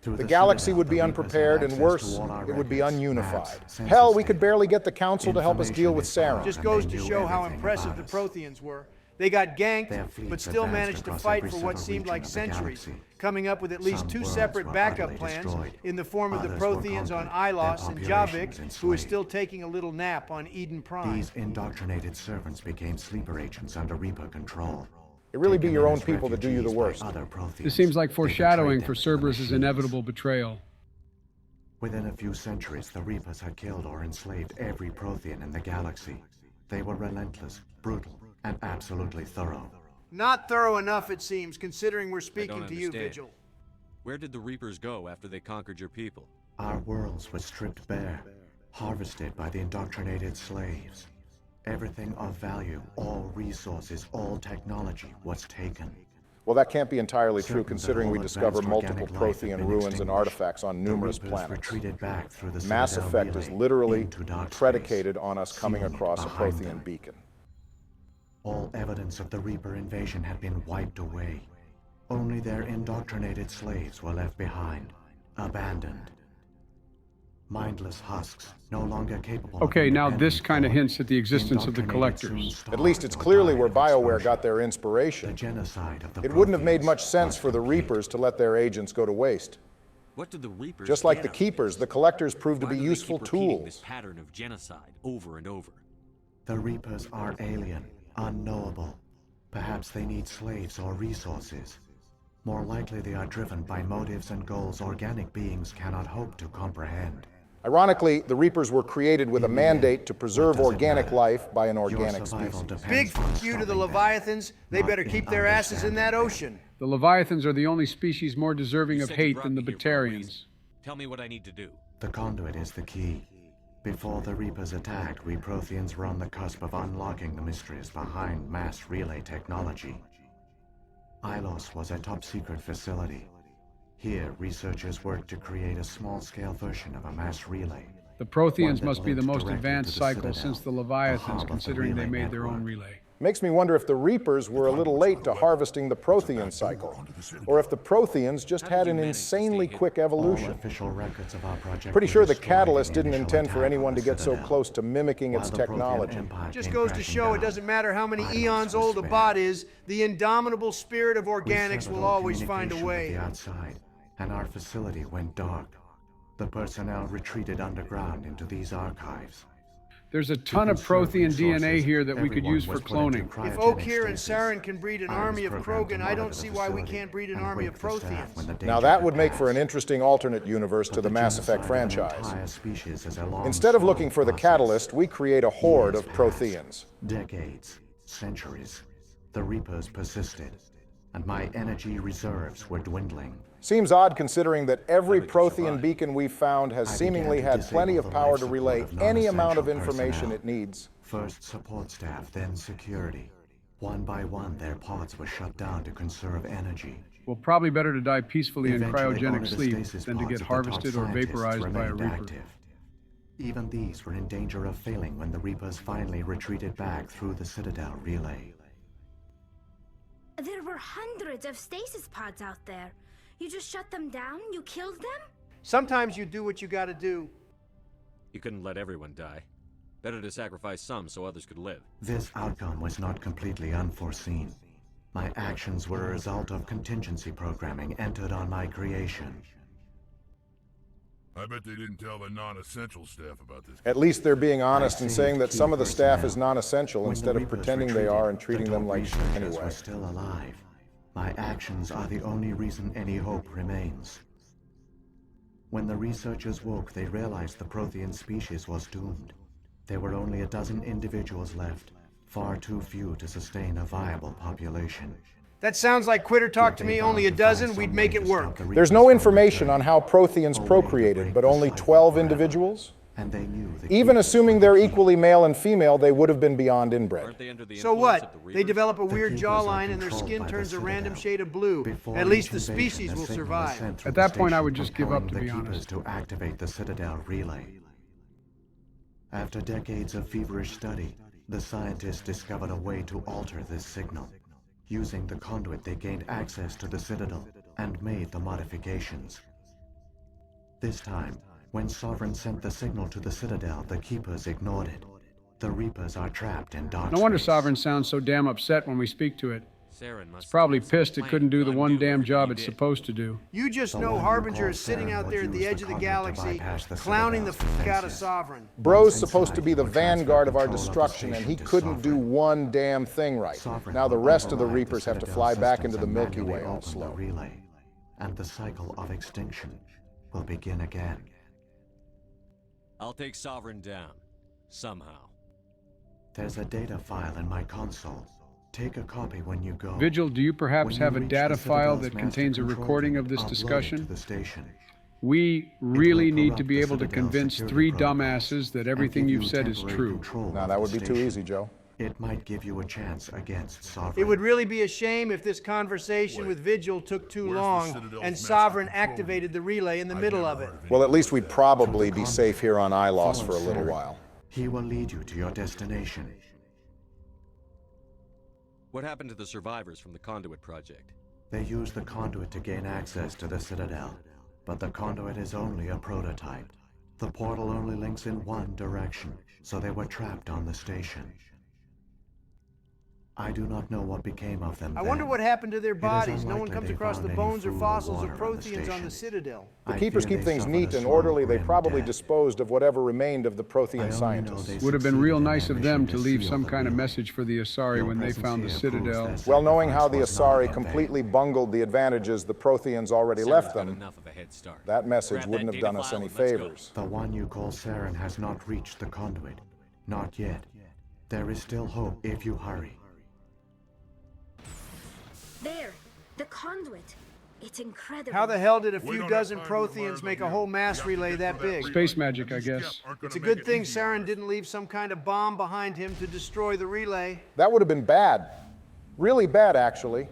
The galaxy would be unprepared, and worse, it would be ununified. Hell, we could barely get the Council to help us deal with Saren. Just goes to show how impressive the Protheans were. They got ganked, but still managed to fight for what seemed like centuries, coming up with at least two separate backup plans in the form of the Protheans on Ilos and Javik, who is still taking a little nap on Eden Prime. These indoctrinated servants became sleeper agents under Reaper control. It really be your own people that do you the worst. This seems like foreshadowing for Cerberus' inevitable betrayal. Within a few centuries, the Reapers had killed or enslaved every Prothean in the galaxy. They were relentless, brutal, and absolutely thorough. Not thorough enough, it seems, considering we're speaking to you, understand. Vigil. Where did the Reapers go after they conquered your people? Our worlds were stripped bare, harvested by the indoctrinated slaves. Everything of value, all resources, all technology was taken. Well, that can't be entirely true, considering we discover multiple Prothean ruins and artifacts on numerous planets. Mass Effect is literally predicated on us coming across a Prothean beacon. All evidence of the Reaper invasion had been wiped away. Only their indoctrinated slaves were left behind, abandoned. Mindless husks, no longer capable Okay, of now this kind of hints at the existence of the Collectors. At least it's clearly where BioWare got their inspiration. genocide of the It wouldn't have made much sense for the Reapers to let their agents go to waste. What did the Reapers Just like get the out of Keepers, the Collectors proved to Why be do they useful keep repeating tools. this pattern of genocide over and over? The Reapers are alien, unknowable. Perhaps they need slaves or resources. More likely they are driven by motives and goals organic beings cannot hope to comprehend. Ironically, the Reapers were created with a mandate to preserve organic life by an organic species. Big f you to the Leviathans. They better keep their asses in that ocean. The Leviathans are the only species more deserving You of said you hate brought than the me here for a reason. Batarians. Tell me what I need to do. The conduit is the key. Before the Reapers attacked, we Protheans were on the cusp of unlocking the mysteries behind mass relay technology. Ilos was a top-secret facility. Here, researchers worked to create a small-scale version of a mass relay. The Protheans One that must be the linked most directly advanced to the cycle Citadel, since the the Leviathans, hub of the considering they relay made their own network. relay. Makes me wonder if the Reapers were a little late to harvesting the Prothean cycle, or if the Protheans just had an insanely quick evolution. Official records of our project Pretty were sure the destroyed Catalyst in the didn't initial intend for attack anyone on to the get so Citadel. close to mimicking its While the Prothean technology. Empire Just came goes to crashing show it down, doesn't matter how many Idols eons were old a spared. bot is, the indomitable spirit of We organics severed will all always find a communication with way. the outside, and our facility went dark. The personnel retreated underground into these archives. There's a ton of Prothean DNA here that we could use for cloning. If Oakir and Saren can breed an army of Krogan, I don't see why we can't breed an army of Protheans. Now that would make for an interesting alternate universe to the Mass Effect franchise. Instead of looking for the Catalyst, we create a horde of Protheans. Decades, centuries, the Reapers persisted, and my energy reserves were dwindling. Seems odd considering that every Prothean beacon we've found has seemingly had plenty of power to relay any amount of information it needs. First support staff, then security. One by one, their pods were shut down to conserve energy. Well, probably better to die peacefully in Eventually, cryogenic only the sleep stasis than to pods get of the top harvested or scientists vaporized by a remained Reaper. active. Even these were in danger of failing when the Reapers finally retreated back through the Citadel relay. There were hundreds of stasis pods out there. You just shut them down? You killed them? Sometimes you do what you gotta do. You couldn't let everyone die. Better to sacrifice some so others could live. This outcome was not completely unforeseen. My actions were a result of contingency programming entered on my creation. I bet they didn't tell the non-essential staff about this. At least they're being honest and saying that some of the staff is non-essential instead of pretending they are and treating them like shit anyway. Were still alive. My actions are the only reason any hope remains. When the researchers woke, they realized the Prothean species was doomed. There were only a dozen individuals left, far too few to sustain a viable population. That sounds like quitter talk to me. Only a dozen, we'd make it work. There's no information on how Protheans procreated, but only 12 individuals? And they knew Even assuming they're equally male and female, they would have been beyond inbred. So what? They develop a weird jawline and their skin turns a random shade of blue. At least the species will survive. At that point, I would just give up, to be honest. honest. To activate the Citadel relay. After decades of feverish study, the scientists discovered a way to alter this signal. Using the conduit, they gained access to the Citadel and made the modifications. This time, when Sovereign sent the signal to the Citadel, the Keepers ignored it. The Reapers are trapped in dark No wonder space. Sovereign sounds so damn upset when we speak to it. Saren must It's probably pissed it couldn't do the one damn job it's supposed to do. You just know Harbinger is sitting out there at the edge of the galaxy, clowning the fuck out of Sovereign. Bro's supposed to be the vanguard of our destruction, and he couldn't do one damn thing right. Now the rest of the Reapers have to fly back into the Milky Way all slow. Relay, and the cycle of extinction will begin again. I'll take Sovereign down. Somehow. There's a data file in my console. Take a copy when you go. Vigil, do you perhaps When you have a reach data the file Citadel's that master contains a control recording room, of this upload it discussion? to the station. We really need to corrupt be the able to Citadel's convince security 3 protocols dumbasses that and everything give you've you said is temporary true. control Now of that would the be too station. easy, Joe. It might give you a chance against Sovereign. It would really be a shame if this conversation with Vigil took too long and Sovereign activated the relay in the middle of it. Well, at least we'd probably be safe here on Ilos for a little while. He will lead you to your destination. What happened to the survivors from the Conduit project? They used the conduit to gain access to the Citadel, but the conduit is only a prototype. The portal only links in one direction, so they were trapped on the station. I do not know what became of them I then. wonder what happened to their It is bodies. No one unlikely comes they across found the any bones or food fossils of water on the Protheans on station. the Citadel. The I Keepers fear keep they things suffered neat a and slow, orderly. They grim probably death. disposed of whatever remained of the I Prothean only know scientists. they Would have been real succeeded in nice their of them mission to leave seal some the kind of relay. message for the Asari Your when they presence found the here proves Citadel. their Well, knowing how the sacrifice was not Asari in completely vain. bungled the advantages the Protheans already left Got them, enough of a head start. that message Grab wouldn't that have data done us file any and let's go. favors. The one you call Saren has not reached the conduit. Not yet. There is still hope if you hurry. There, the conduit. It's incredible. How the hell did a few dozen Protheans make a whole mass relay that big? Space magic, I guess. It's a good thing Saren didn't leave some kind of bomb behind him to destroy the relay. That would have been bad. Really bad, actually.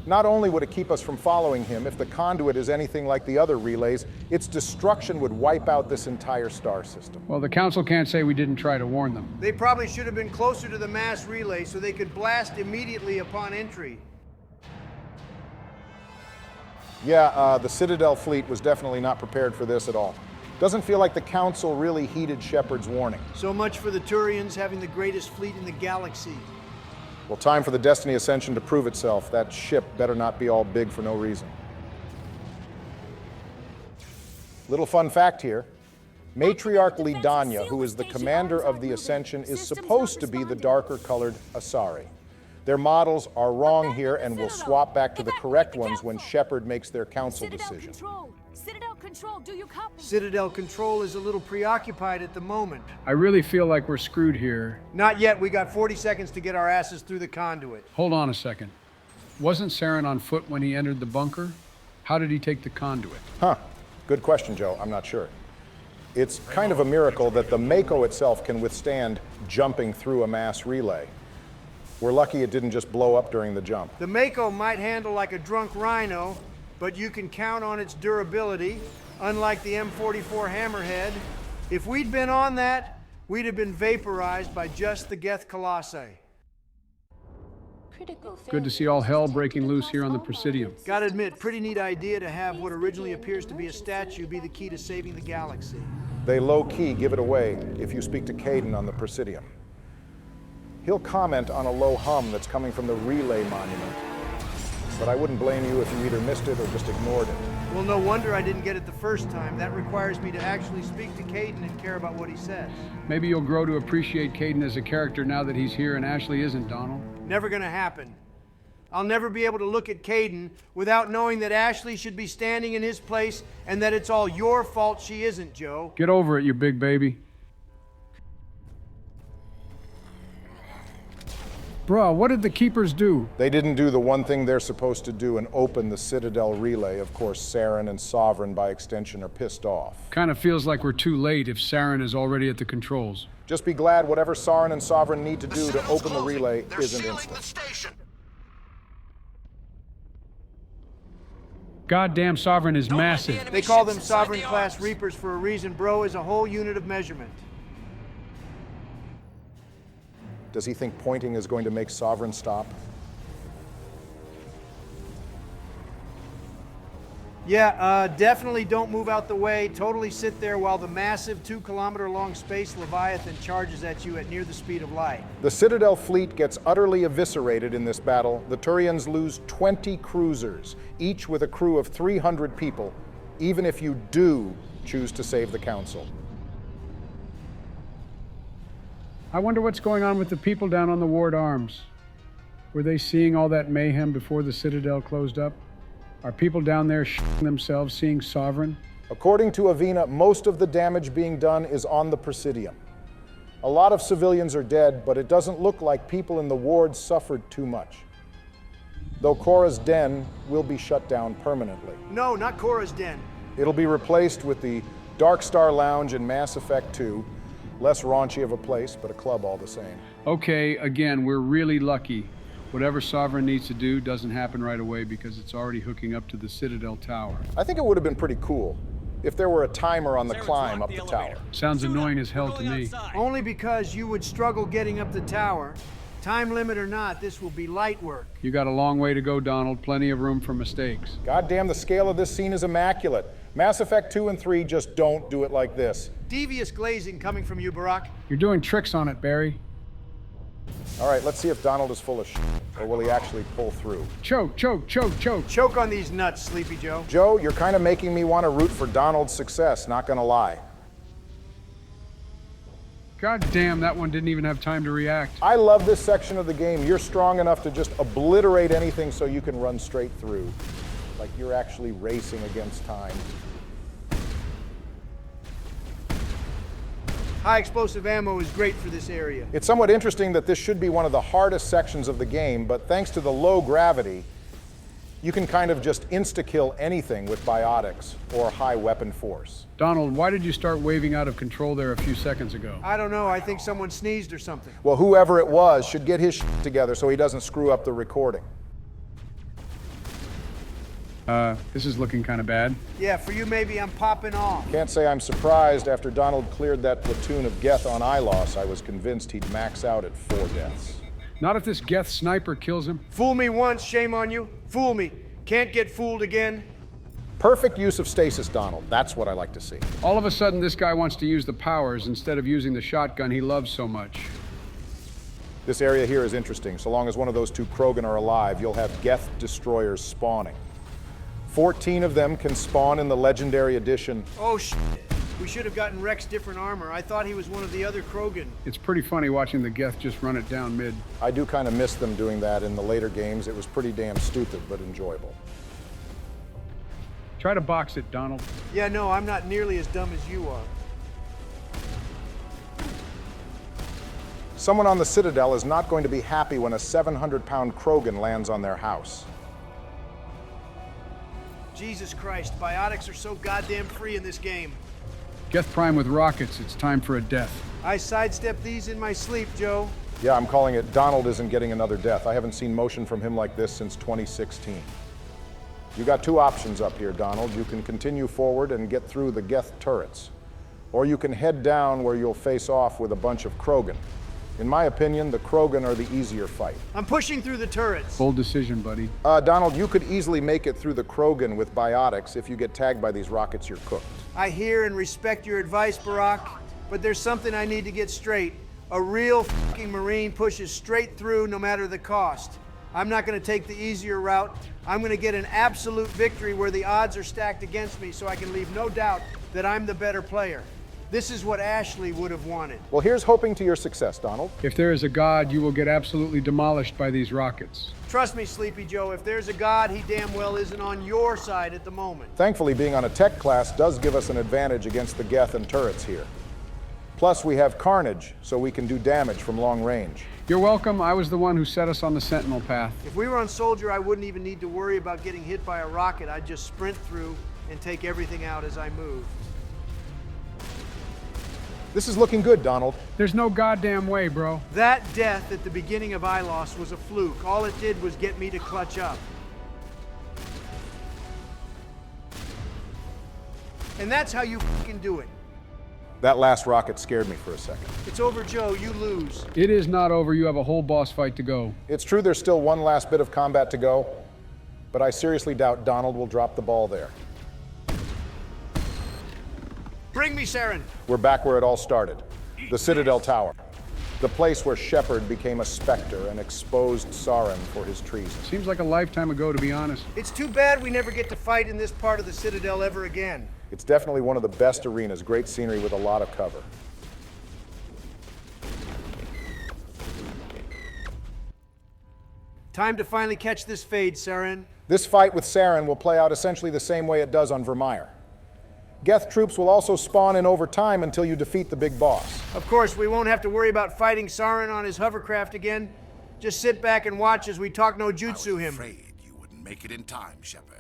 Not only would it keep us from following him, if the conduit is anything like the other relays, its destruction would wipe out this entire star system. Well, the Council can't say we didn't try to warn them. They probably should have been closer to the mass relay so they could blast immediately upon entry. Yeah, the Citadel fleet was definitely not prepared for this at all. Doesn't feel like the Council really heeded Shepard's warning. So much for the Turians having the greatest fleet in the galaxy. Well, time for the Destiny Ascension to prove itself. That ship better not be all big for no reason. Little fun fact here. Matriarch Lidanya, who is the commander of the Ascension, is supposed to be the darker-colored Asari. Their models are wrong here and will swap back to the correct ones when Shepard makes their council decision. Citadel Control, do you copy? Citadel Control is a little preoccupied at the moment. I really feel like we're screwed here. Not yet. We got 40 seconds to get our asses through the conduit. Hold on a second. Wasn't Saren on foot when he entered the bunker? How did he take the conduit? Huh. Good question, Joe. I'm not sure. It's kind of a miracle that the Mako itself can withstand jumping through a mass relay. We're lucky it didn't just blow up during the jump. The Mako might handle like a drunk rhino, but you can count on its durability, unlike the M44 Hammerhead. If we'd been on that, we'd have been vaporized by just the Geth Colossi. Good to see all hell breaking loose here on the Presidium. Gotta admit, pretty neat idea to have what originally appears to be a statue be the key to saving the galaxy. They low-key give it away if you speak to Kaidan on the Presidium. He'll comment on a low hum that's coming from the relay monument. But I wouldn't blame you if you either missed it or just ignored it. Well, no wonder I didn't get it the first time. That requires me to actually speak to Kaidan and care about what he says. Maybe you'll grow to appreciate Kaidan as a character now that he's here and Ashley isn't, Donald. Never gonna happen. I'll never be able to look at Kaidan without knowing that Ashley should be standing in his place and that it's all your fault she isn't, Joe. Get over it, you big baby. Bruh, what did the Keepers do? They didn't do the one thing they're supposed to do and open the Citadel relay. Of course, Saren and Sovereign, by extension, are pissed off. Kind of feels like we're too late if Saren is already at the controls. Just be glad whatever Saren and Sovereign need to do to open the relay isn't instant. Goddamn Sovereign is massive. They call them Sovereign-class Reapers for a reason. Bro is a whole unit of measurement. Does he think pointing is going to make Sovereign stop? Yeah, definitely don't move out the way. Totally sit there while the massive 2-kilometer-long space Leviathan charges at you at near the speed of light. The Citadel fleet gets utterly eviscerated in this battle. The Turians lose 20 cruisers, each with a crew of 300 people, even if you do choose to save the Council. I wonder what's going on with the people down on the Ward Arms. Were they seeing all that mayhem before the Citadel closed up? Are people down there shitting themselves seeing Sovereign? According to Avina, most of the damage being done is on the Presidium. A lot of civilians are dead, but it doesn't look like people in the wards suffered too much. Though Korra's Den will be shut down permanently. No, not Korra's Den. It'll be replaced with the Dark Star Lounge in Mass Effect 2. Less raunchy of a place, but a club all the same. Okay, again, we're really lucky. Whatever Sovereign needs to do doesn't happen right away because it's already hooking up to the Citadel Tower. I think it would have been pretty cool if there were a timer on the climb up the tower. Sounds annoying as hell to me. Only because you would struggle getting up the tower. Time limit or not, this will be light work. You got a long way to go, Donald. Plenty of room for mistakes. Goddamn, the scale of this scene is immaculate. Mass Effect 2 and 3 just don't do it like this. Devious glazing coming from you, Barack. You're doing tricks on it, Barry. All right, let's see if Donald is full of shit, or will he actually pull through? Choke, choke, choke, choke. Choke on these nuts, Sleepy Joe. Joe, you're kind of making me want to root for Donald's success, not gonna lie. God damn, that one didn't even have time to react. I love this section of the game. You're strong enough to just obliterate anything so you can run straight through. Like you're actually racing against time. High explosive ammo is great for this area. It's somewhat interesting that this should be one of the hardest sections of the game, but thanks to the low gravity, you can kind of just insta-kill anything with biotics or high weapon force. Donald, why did you start waving out of control there a few seconds ago? I don't know. I think someone sneezed or something. Well, whoever it was should get his shit together so he doesn't screw up the recording. This is looking kind of bad. Yeah, for you maybe I'm popping off. Can't say I'm surprised. After Donald cleared that platoon of Geth on Ilos, I was convinced he'd max out at 4 deaths. Not if this Geth sniper kills him. Fool me once, shame on you. Fool me. Can't get fooled again. Perfect use of stasis, Donald. That's what I like to see. All of a sudden, this guy wants to use the powers instead of using the shotgun he loves so much. This area here is interesting. So long as one of those 2 Krogan are alive, you'll have Geth destroyers spawning. 14 of them can spawn in the Legendary Edition. Oh, shit. We should have gotten Rex different armor. I thought he was one of the other Krogan. It's pretty funny watching the Geth just run it down mid. I do kind of miss them doing that in the later games. It was pretty damn stupid, but enjoyable. Try to box it, Donald. Yeah, no, I'm not nearly as dumb as you are. Someone on the Citadel is not going to be happy when a 700-pound Krogan lands on their house. Jesus Christ, biotics are so goddamn free in this game. Geth Prime with rockets. It's time for a death. I sidestepped these in my sleep, Joe. Yeah, I'm calling it Donald isn't getting another death. I haven't seen motion from him like this since 2016. You got 2 options up here, Donald. You can continue forward and get through the Geth turrets. Or you can head down where you'll face off with a bunch of Krogan. In my opinion, the Krogan are the easier fight. I'm pushing through the turrets. Bold decision, buddy. Donald, you could easily make it through the Krogan with biotics. If you get tagged by these rockets, you're cooked. I hear and respect your advice, Barack, but there's something I need to get straight. A real fucking Marine pushes straight through no matter the cost. I'm not going to take the easier route. I'm going to get an absolute victory where the odds are stacked against me so I can leave no doubt that I'm the better player. This is what Ashley would have wanted. Well, here's hoping to your success, Donald. If there is a god, you will get absolutely demolished by these rockets. Trust me, Sleepy Joe, if there's a god, he damn well isn't on your side at the moment. Thankfully, being on a tech class does give us an advantage against the Geth and turrets here. Plus, we have Carnage, so we can do damage from long range. You're welcome. I was the one who set us on the Sentinel path. If we were on Soldier, I wouldn't even need to worry about getting hit by a rocket. I'd just sprint through and take everything out as I move. This is looking good, Donald. There's no goddamn way, bro. That death at the beginning of Ilos was a fluke. All it did was get me to clutch up. And that's how you fucking do it. That last rocket scared me for a second. It's over, Joe. You lose. It is not over. You have a whole boss fight to go. It's true there's still one last bit of combat to go, but I seriously doubt Donald will drop the ball there. Bring me Saren. We're back where it all started. The Citadel Tower. The place where Shepard became a specter and exposed Saren for his treason. Seems like a lifetime ago, to be honest. It's too bad we never get to fight in this part of the Citadel ever again. It's definitely one of the best arenas. Great scenery with a lot of cover. Time to finally catch this fade, Saren. This fight with Saren will play out essentially the same way it does on Vermeer. Geth troops will also spawn in over time until you defeat the big boss. Of course, we won't have to worry about fighting Saren on his hovercraft again. Just sit back and watch as we talk no jutsu him. Afraid you wouldn't make it in time, Shepard.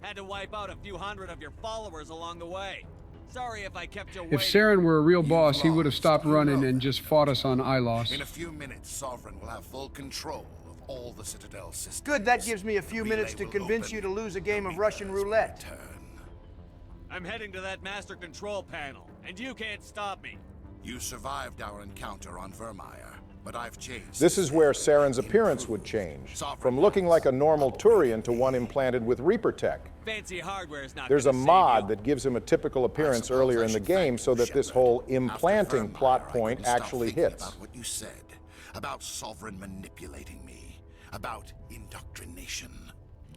Had to wipe out a few hundred of your followers along the way. Sorry if I kept you waiting. If Saren were a real boss, he would have stopped running and just fought us on Ilos. In a few minutes, Sovereign will have full control of all the Citadel systems. Good, that gives me a few minutes to convince you to lose a game of Russian roulette. I'm heading to that master control panel, and you can't stop me. You survived our encounter on Vermeer, but I've changed. This is where Saren's appearance would change, from looking like a normal Turian to one implanted with Reaper tech. Fancy hardware is not There's a gonna mod that gives him a typical appearance earlier in the game so that this whole implanting plot point actually hits. About what you said, about Sovereign manipulating me, about indoctrination.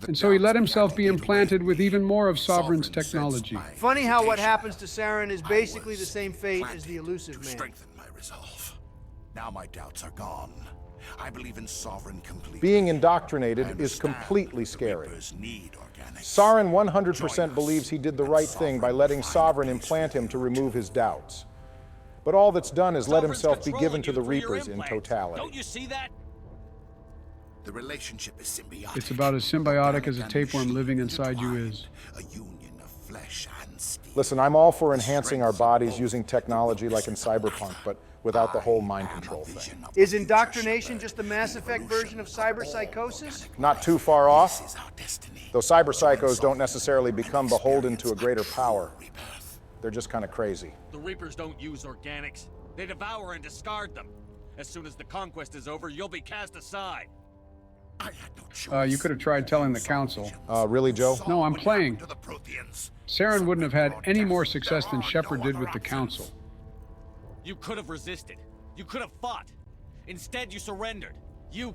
And so he let himself be implanted with even more of Sovereign's technology. Funny how what happens to Saren is basically the same fate as the Elusive Man. Strengthen my resolve. Now my doubts are gone. I believe in Sovereign completely. Being indoctrinated is completely scary. Saren 100% believes he did the right thing by letting Sovereign implant him to remove his doubts. But all that's done is let himself be given to the Reapers in totality. Don't you see that? The relationship is symbiotic. It's about as symbiotic as a tapeworm living inside you is. A union of flesh and steel. Listen, I'm all for enhancing our bodies using technology like in Cyberpunk, but without the whole mind control thing. Is indoctrination just a Mass Effect version of cyberpsychosis? Not too far off, though cyberpsychos don't necessarily become beholden to a greater power. They're just kind of crazy. The Reapers don't use organics. They devour and discard them. As soon as the conquest is over, you'll be cast aside. You could have tried telling the council. Really, Joe? No, I'm playing. Saren wouldn't have had any more success than Shepard did with the council. You could have resisted. You could have fought. Instead, you surrendered.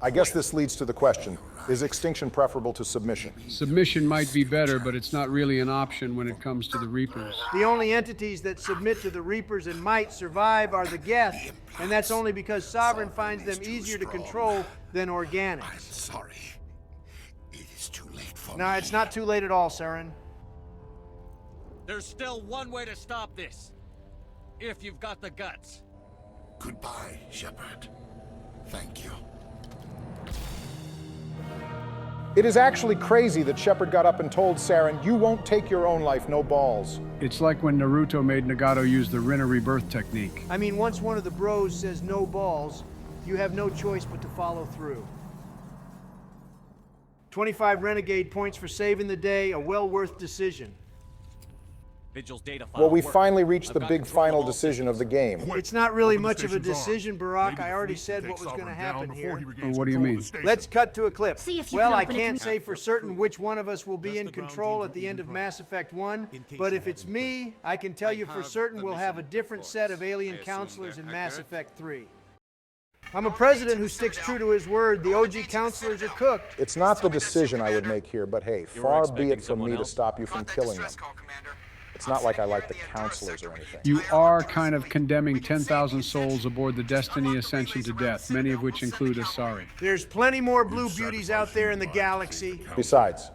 I guess this leads to the question, is extinction preferable to submission? Submission might be better, but it's not really an option when it comes to the Reapers. The only entities that submit to the Reapers and might survive are the Geth, and that's only because Sovereign finds them easier to control than organics. I'm sorry. It is too late for me. No, it's not too late at all, Saren. There's still one way to stop this. If you've got the guts. Goodbye, Shepard. Thank you. It is actually crazy that Shepard got up and told Saren, you won't take your own life, no balls. It's like when Naruto made Nagato use the Rinna rebirth technique. I mean, once one of the bros says no balls, you have no choice but to follow through. 25 Renegade points for saving the day, a well-worth decision. Vigil's data file Well, we worked. finally reached the I've got big control of final all decision of the game. It's not really much of a decision, Barack. I already said what was going to happen here. What do you mean? Let's cut to a clip. See if you Well, can I open it can't to- say for certain which one of us will be in control at the end of Mass Effect 1, but if it's me, I can tell you for certain we'll have a different set of alien counselors in Mass Effect 3. I'm a president who sticks true to his word. The OG counselors are cooked. It's not the decision I would make here, but hey, far be it from me to stop you from killing them. It's not like I like the counselors or anything. You are kind of condemning 10,000 souls aboard the Destiny Ascension to death, many of which include Asari. There's plenty more blue beauties out there in the galaxy. Besides,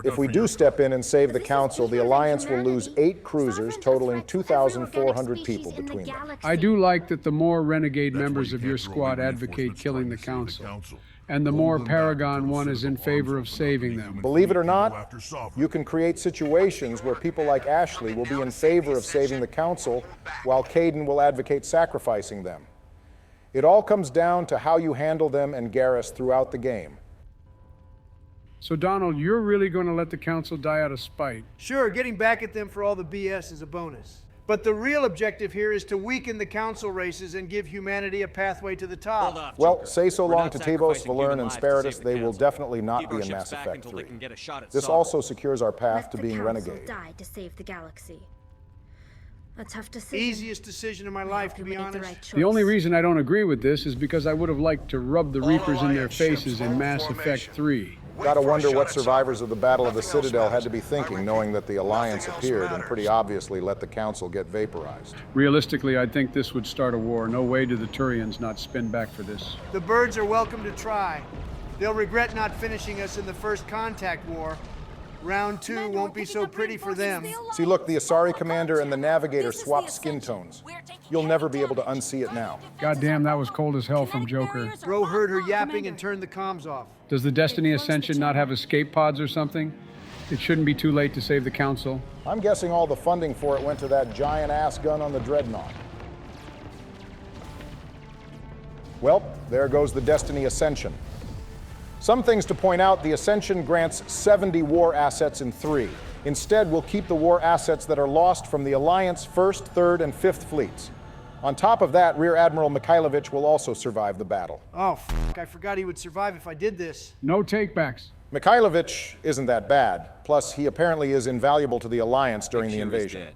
if we do step in and save the Council, the Alliance will lose 8 cruisers, totaling 2,400 people between them. I do like that the more Renegade members of your squad advocate killing the Council, and the more Paragon 1 is in favor of saving them. Believe it or not, you can create situations where people like Ashley will be in favor of saving the Council, while Kaidan will advocate sacrificing them. It all comes down to how you handle them and Garrus throughout the game. So Donald, you're really going to let the Council die out of spite? Sure, getting back at them for all the BS is a bonus. But the real objective here is to weaken the Council races and give humanity a pathway to the top. Well, say so long to Tavos, Valerne, and Spiritus, they will definitely not be in Mass Effect 3. This also secures our path to being Renegade. Die to save the galaxy. A tough decision. Easiest decision of my life, to be honest. The only reason I don't agree with this is because I would have liked to rub the Reapers in their faces in Mass Effect 3. Gotta wonder what survivors of the Battle of the Citadel had to be thinking, knowing that the Alliance appeared and pretty obviously let the Council get vaporized. Realistically, I think this would start a war. No way do the Turians not spin back for this. The birds are welcome to try. They'll regret not finishing us in the first contact war. Round 2 won't be so pretty for them. See, look, the Asari commander and the Navigator swapped skin tones. You'll never be able to unsee it now. Goddamn, that was cold as hell from Joker. Bro heard her yapping and turned the comms off. Does the Destiny Ascension not have escape pods or something? It shouldn't be too late to save the Council. I'm guessing all the funding for it went to that giant-ass gun on the Dreadnought. Well, there goes the Destiny Ascension. Some things to point out, the Ascension grants 70 war assets in 3. Instead, we'll keep the war assets that are lost from the Alliance 1st, 3rd, and 5th fleets. On top of that, Rear Admiral Mikhailovich will also survive the battle. Oh, I forgot he would survive if I did this. No takebacks. Mikhailovich isn't that bad. Plus, he apparently is invaluable to the Alliance during the invasion.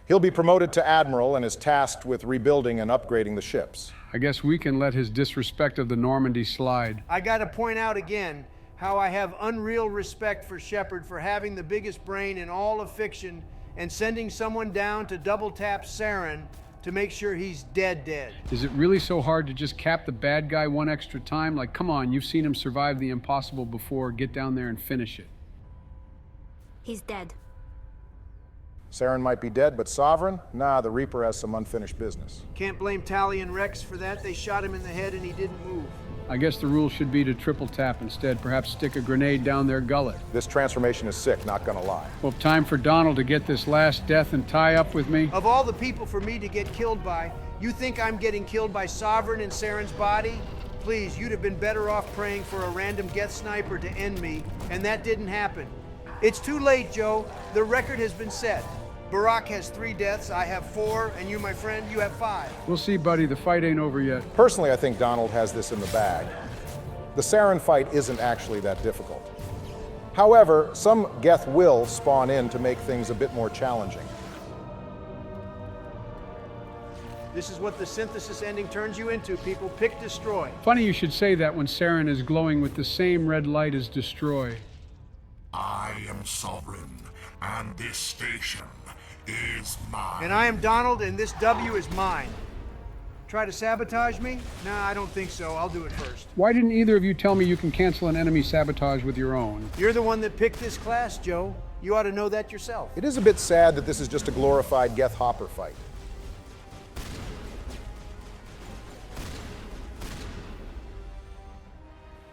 He'll be promoted to Admiral and is tasked with rebuilding and upgrading the ships. I guess we can let his disrespect of the Normandy slide. I gotta point out again how I have unreal respect for Shepard for having the biggest brain in all of fiction and sending someone down to double tap Saren to make sure he's dead. Is it really so hard to just cap the bad guy one extra time? Like, come on, you've seen him survive the impossible before. Get down there and finish it. He's dead. Saren might be dead, but Sovereign? Nah, the Reaper has some unfinished business. Can't blame Tali and Rex for that. They shot him in the head and he didn't move. I guess the rule should be to triple tap instead, perhaps stick a grenade down their gullet. This transformation is sick, not gonna lie. Well, time for Donald to get this last death and tie up with me. Of all the people for me to get killed by, you think I'm getting killed by Sovereign in Saren's body? Please, you'd have been better off praying for a random Geth sniper to end me, and that didn't happen. It's too late, Joe. The record has been set. Barack has 3 deaths, I have 4, and you, my friend, you have 5. We'll see, buddy. The fight ain't over yet. Personally, I think Donald has this in the bag. The Saren fight isn't actually that difficult. However, some Geth will spawn in to make things a bit more challenging. This is what the synthesis ending turns you into, people. Pick destroy. Funny you should say that when Saren is glowing with the same red light as destroy. I am Sovereign, and this station is mine. And I am Donald, and this W is mine. Try to sabotage me? Nah, I don't think so. I'll do it first. Why didn't either of you tell me you can cancel an enemy sabotage with your own? You're the one that picked this class, Joe. You ought to know that yourself. It is a bit sad that this is just a glorified Geth Hopper fight.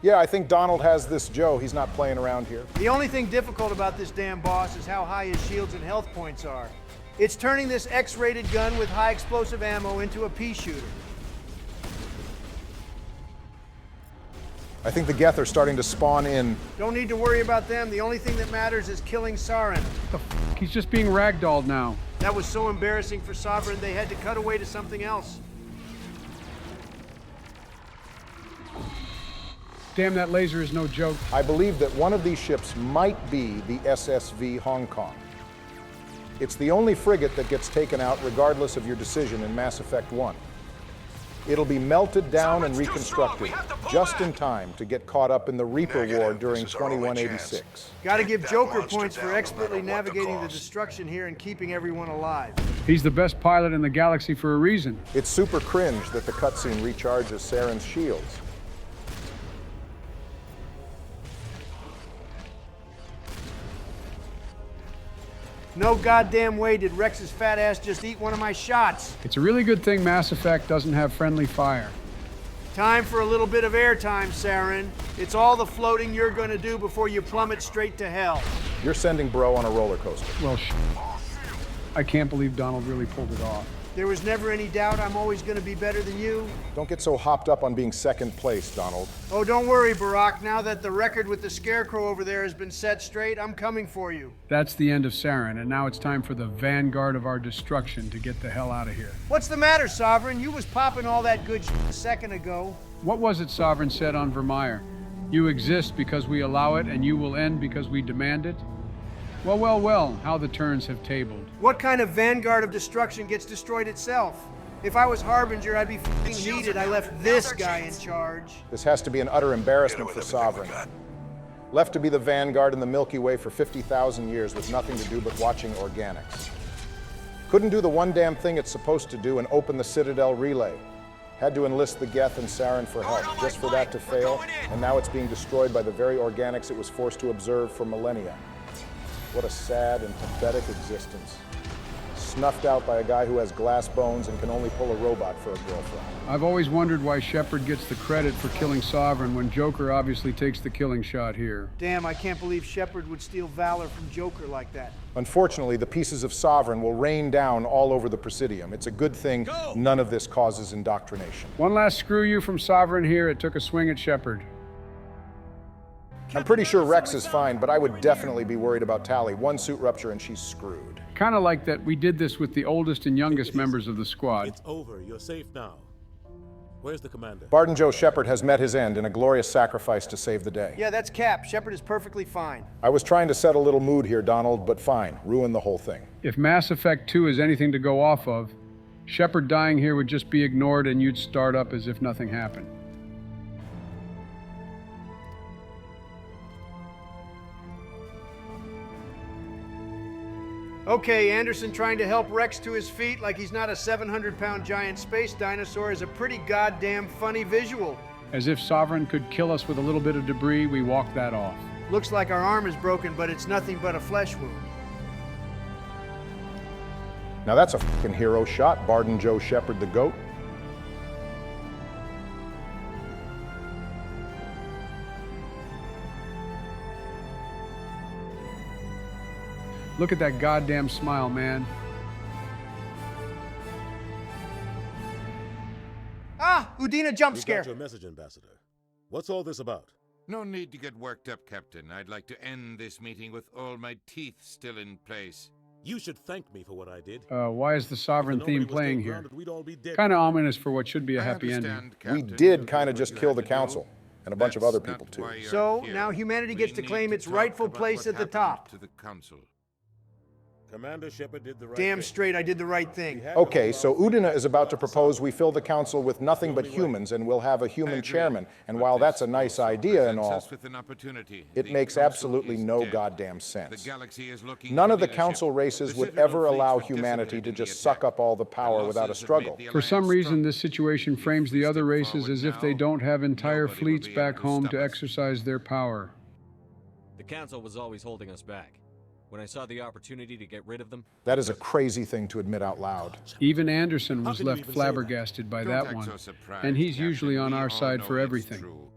Yeah, I think Donald has this Joe. He's not playing around here. The only thing difficult about this damn boss is how high his shields and health points are. It's turning this X-rated gun with high explosive ammo into a pea shooter. I think the Geth are starting to spawn in. Don't need to worry about them. The only thing that matters is killing Saren. He's just being ragdolled now. That was so embarrassing for Sovereign, they had to cut away to something else. Damn, that laser is no joke. I believe that one of these ships might be the SSV Hong Kong. It's the only frigate that gets taken out regardless of your decision in Mass Effect 1. It'll be melted down and reconstructed just in time to get caught up in the Reaper War during 2186. Gotta give Joker points for expertly navigating the destruction here and keeping everyone alive. He's the best pilot in the galaxy for a reason. It's super cringe that the cutscene recharges Saren's shields. No goddamn way did Rex's fat ass just eat one of my shots. It's a really good thing Mass Effect doesn't have friendly fire. Time for a little bit of airtime, Saren. It's all the floating you're gonna do before you plummet straight to hell. You're sending Bro on a roller coaster. Well, I can't believe Donald really pulled it off. There was never any doubt I'm always gonna be better than you. Don't get so hopped up on being second place, Donald. Oh, don't worry, Barack. Now that the record with the Scarecrow over there has been set straight, I'm coming for you. That's the end of Saren, and now it's time for the vanguard of our destruction to get the hell out of here. What's the matter, Sovereign? You was popping all that good shit a second ago. What was it Sovereign said on Vermeer? You exist because we allow it, and you will end because we demand it? Well, well, well, how the turns have tabled. What kind of vanguard of destruction gets destroyed itself? If I was Harbinger, I'd be f***ing needed. I left this guy in charge. This has to be an utter embarrassment for Sovereign. Left to be the vanguard in the Milky Way for 50,000 years with nothing to do but watching organics. Couldn't do the one damn thing it's supposed to do and open the Citadel relay. Had to enlist the Geth and Saren for help, just for that to fail, and now it's being destroyed by the very organics it was forced to observe for millennia. What a sad and pathetic existence. Snuffed out by a guy who has glass bones and can only pull a robot for a girlfriend. I've always wondered why Shepard gets the credit for killing Sovereign when Joker obviously takes the killing shot here. Damn, I can't believe Shepard would steal valor from Joker like that. Unfortunately, the pieces of Sovereign will rain down all over the Presidium. It's a good thing none of this causes indoctrination. One last screw you from Sovereign here. It took a swing at Shepard. I'm pretty sure Rex is fine, but I would definitely be worried about Tali. One suit rupture and she's screwed. Kind of like that we did this with the oldest and youngest members of the squad. It's over. You're safe now. Where's the commander? Barden Joe Shepard has met his end in a glorious sacrifice to save the day. Yeah, that's Cap. Shepard is perfectly fine. I was trying to set a little mood here, Donald, but fine. Ruin the whole thing. If Mass Effect 2 is anything to go off of, Shepard dying here would just be ignored and you'd start up as if nothing happened. Okay, Anderson trying to help Rex to his feet like he's not a 700-pound giant space dinosaur is a pretty goddamn funny visual. As if Sovereign could kill us with a little bit of debris, we walk that off. Looks like our arm is broken, but it's nothing but a flesh wound. Now that's a fucking hero shot, Barden Joe Shepard the GOAT. Look at that goddamn smile, man. Ah, Udina jump We scare. got your message, Ambassador. What's all this about? No need to get worked up, Captain. I'd like to end this meeting with all my teeth still in place. You should thank me for what I did. Why is the Sovereign If the theme Normandy was playing still here? grounded, we'd all be dead. Kind of ominous for what should be a I happy understand, ending. We Captain. did You kind of did just what kill you the had to do. council, and a bunch of That's other not people too. why you're So here. now humanity We gets to need claim its talk rightful about place what at the happened top. To the council. Commander Shepard did the right Damn thing. straight, I did the right thing. Okay, so Udina is about to propose we fill the council with nothing but humans, and we'll have a human chairman. And while that's a nice idea and all, it makes absolutely no goddamn sense. None of the council races would ever allow humanity to just suck up all the power without a struggle. For some reason, this situation frames the other races as if they don't have entire fleets back home to exercise their power. The Council was always holding us back. When I saw the opportunity to get rid of them... That is a crazy thing to admit out loud. Even Anderson was can you left even say flabbergasted by Don't that act one. so surprised, And he's Captain. usually on We our all side know for it's everything. true.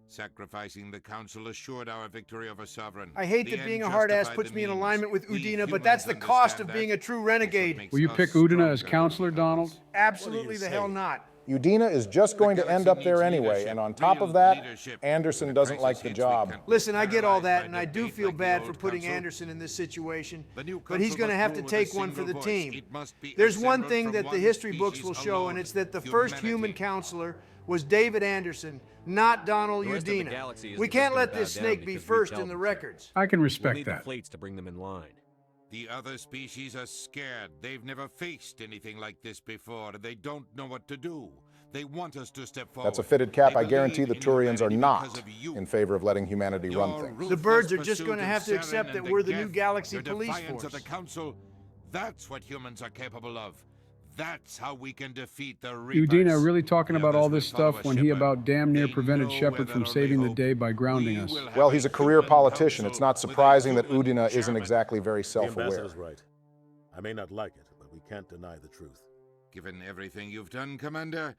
Sacrificing the council assured our victory over Sovereign. I hate The that being end a hard ass justified puts the me in means. alignment with We Udina, but that's the humans cost of understand being a that. true It's what renegade. makes Will you us pick Udina stronger as than counselor, the Donald? others. Absolutely the hell say? not. Udina is just going to end up there anyway, leadership, and on top real of that, leadership. Anderson The doesn't crisis like the hits, we job. can't Listen, I get all paralyzed that, by and I do debate feel like the bad old for putting council. Anderson in this situation, The new but he's council going to must have to rule with a take one for the single team. voice. It must be There's one assembled thing from that the one history books species will show, alone, and it's that the first humanity. human counselor was David Anderson, not Donald The rest of the Udina. galaxy isn't We just can't gonna let bow this down snake be because we first tell in the them. records. I can We'll respect need the that. fleets to bring them in line. The other species are scared. They've never faced anything like this before. They don't know what to do. They want us to step forward. That's a fitted cap. They I guarantee the believe in Turians are humanity not because of you. in favor of letting humanity run Your things. The birds are ruthless just going to pursuit have of to accept Saren that and we're the new Geth, galaxy your police defiance of the force. council, that's what humans are capable of. That's how we can defeat the Reapers. Udina really talking The about others all will this follow stuff a when he Shepard. about damn near They prevented know Shepard where from their saving only the day by hope. grounding We us. will have Well, he's a career human politician. It's council not with a surprising that human Udina isn't chairman. exactly very The self-aware. ambassador's right. I may not like it, but we can't deny the truth. Given everything you've done, Commander,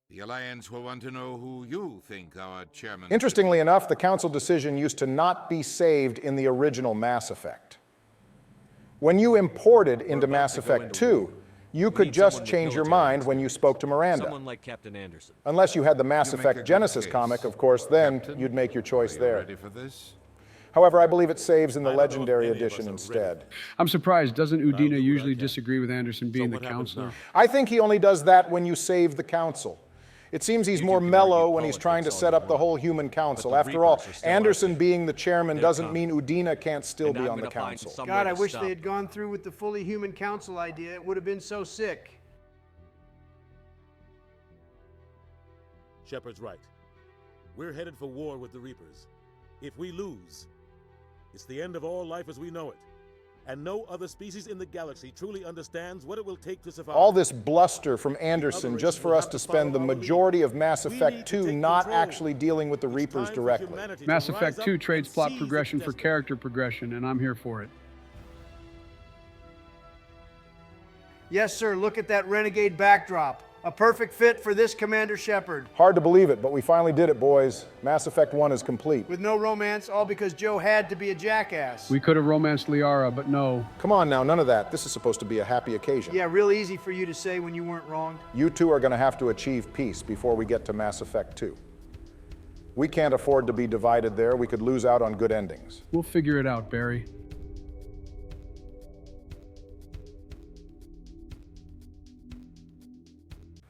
the Alliance will want to know who you think our chairman should Interestingly enough, the council decision used to not be saved in the original Mass Effect. When you imported into Mass Effect 2, you could just change your mind when you spoke to Miranda. Someone like Captain Anderson. Unless you had the Mass You make a Effect good Genesis case. comic, of course, then Captain, you'd make your choice Are you there. ready for this? However, I believe it saves in the I don't know if Legendary any of us Edition are instead. I'm surprised. Doesn't I'll do Udina what I usually can. disagree with Anderson being the what happens counselor? now? I think he only does that when you save the council. It seems he's more mellow when he's trying to set up the whole human council. the After all, Reapers are still Anderson out there. being the chairman They're doesn't coming. mean Udina can't still And be I'm on the gonna find council. some God, way I to wish stop they had them. gone through with the fully human council idea. It would have been so sick. Shepard's right. We're headed for war with the Reapers. If we lose, it's the end of all life as we know it. And no other species in the galaxy truly understands what it will take to survive. All this bluster from Anderson just for us to spend the majority of Mass Effect 2 not actually dealing with the Reapers directly. Mass Effect 2 trades plot progression for character progression, and I'm here for it. Yes, sir, look at that renegade backdrop. A perfect fit for this Commander Shepard. Hard to believe it, but we finally did it, boys. Mass Effect 1 is complete. With no romance, all because Joe had to be a jackass. We could have romanced Liara, but no. Come on now, none of that. This is supposed to be a happy occasion. Yeah, real easy for you to say when you weren't wrong. You two are going to have to achieve peace before we get to Mass Effect 2. We can't afford to be divided there. We could lose out on good endings. We'll figure it out, Barry.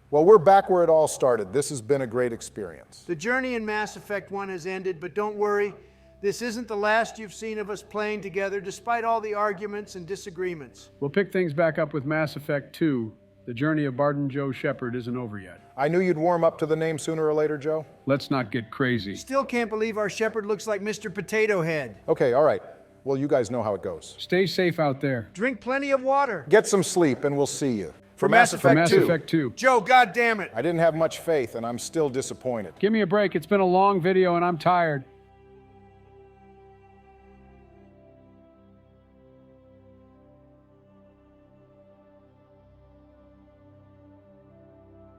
Well, we're back where it all started. This has been a great experience. The journey in Mass Effect 1 has ended, but don't worry. This isn't the last you've seen of us playing together, despite all the arguments and disagreements. We'll pick things back up with Mass Effect 2. The journey of Barton Joe Shepard isn't over yet. I knew you'd warm up to the name sooner or later, Joe. Let's not get crazy. Still can't believe our Shepard looks like Mr. Potato Head. Okay, all right. Well, you guys know how it goes. Stay safe out there. Drink plenty of water. Get some sleep, and we'll see you. For Mass For Mass Effect 2. Joe, goddammit. I didn't have much faith, and I'm still disappointed. Give me a break. It's been a long video, and I'm tired.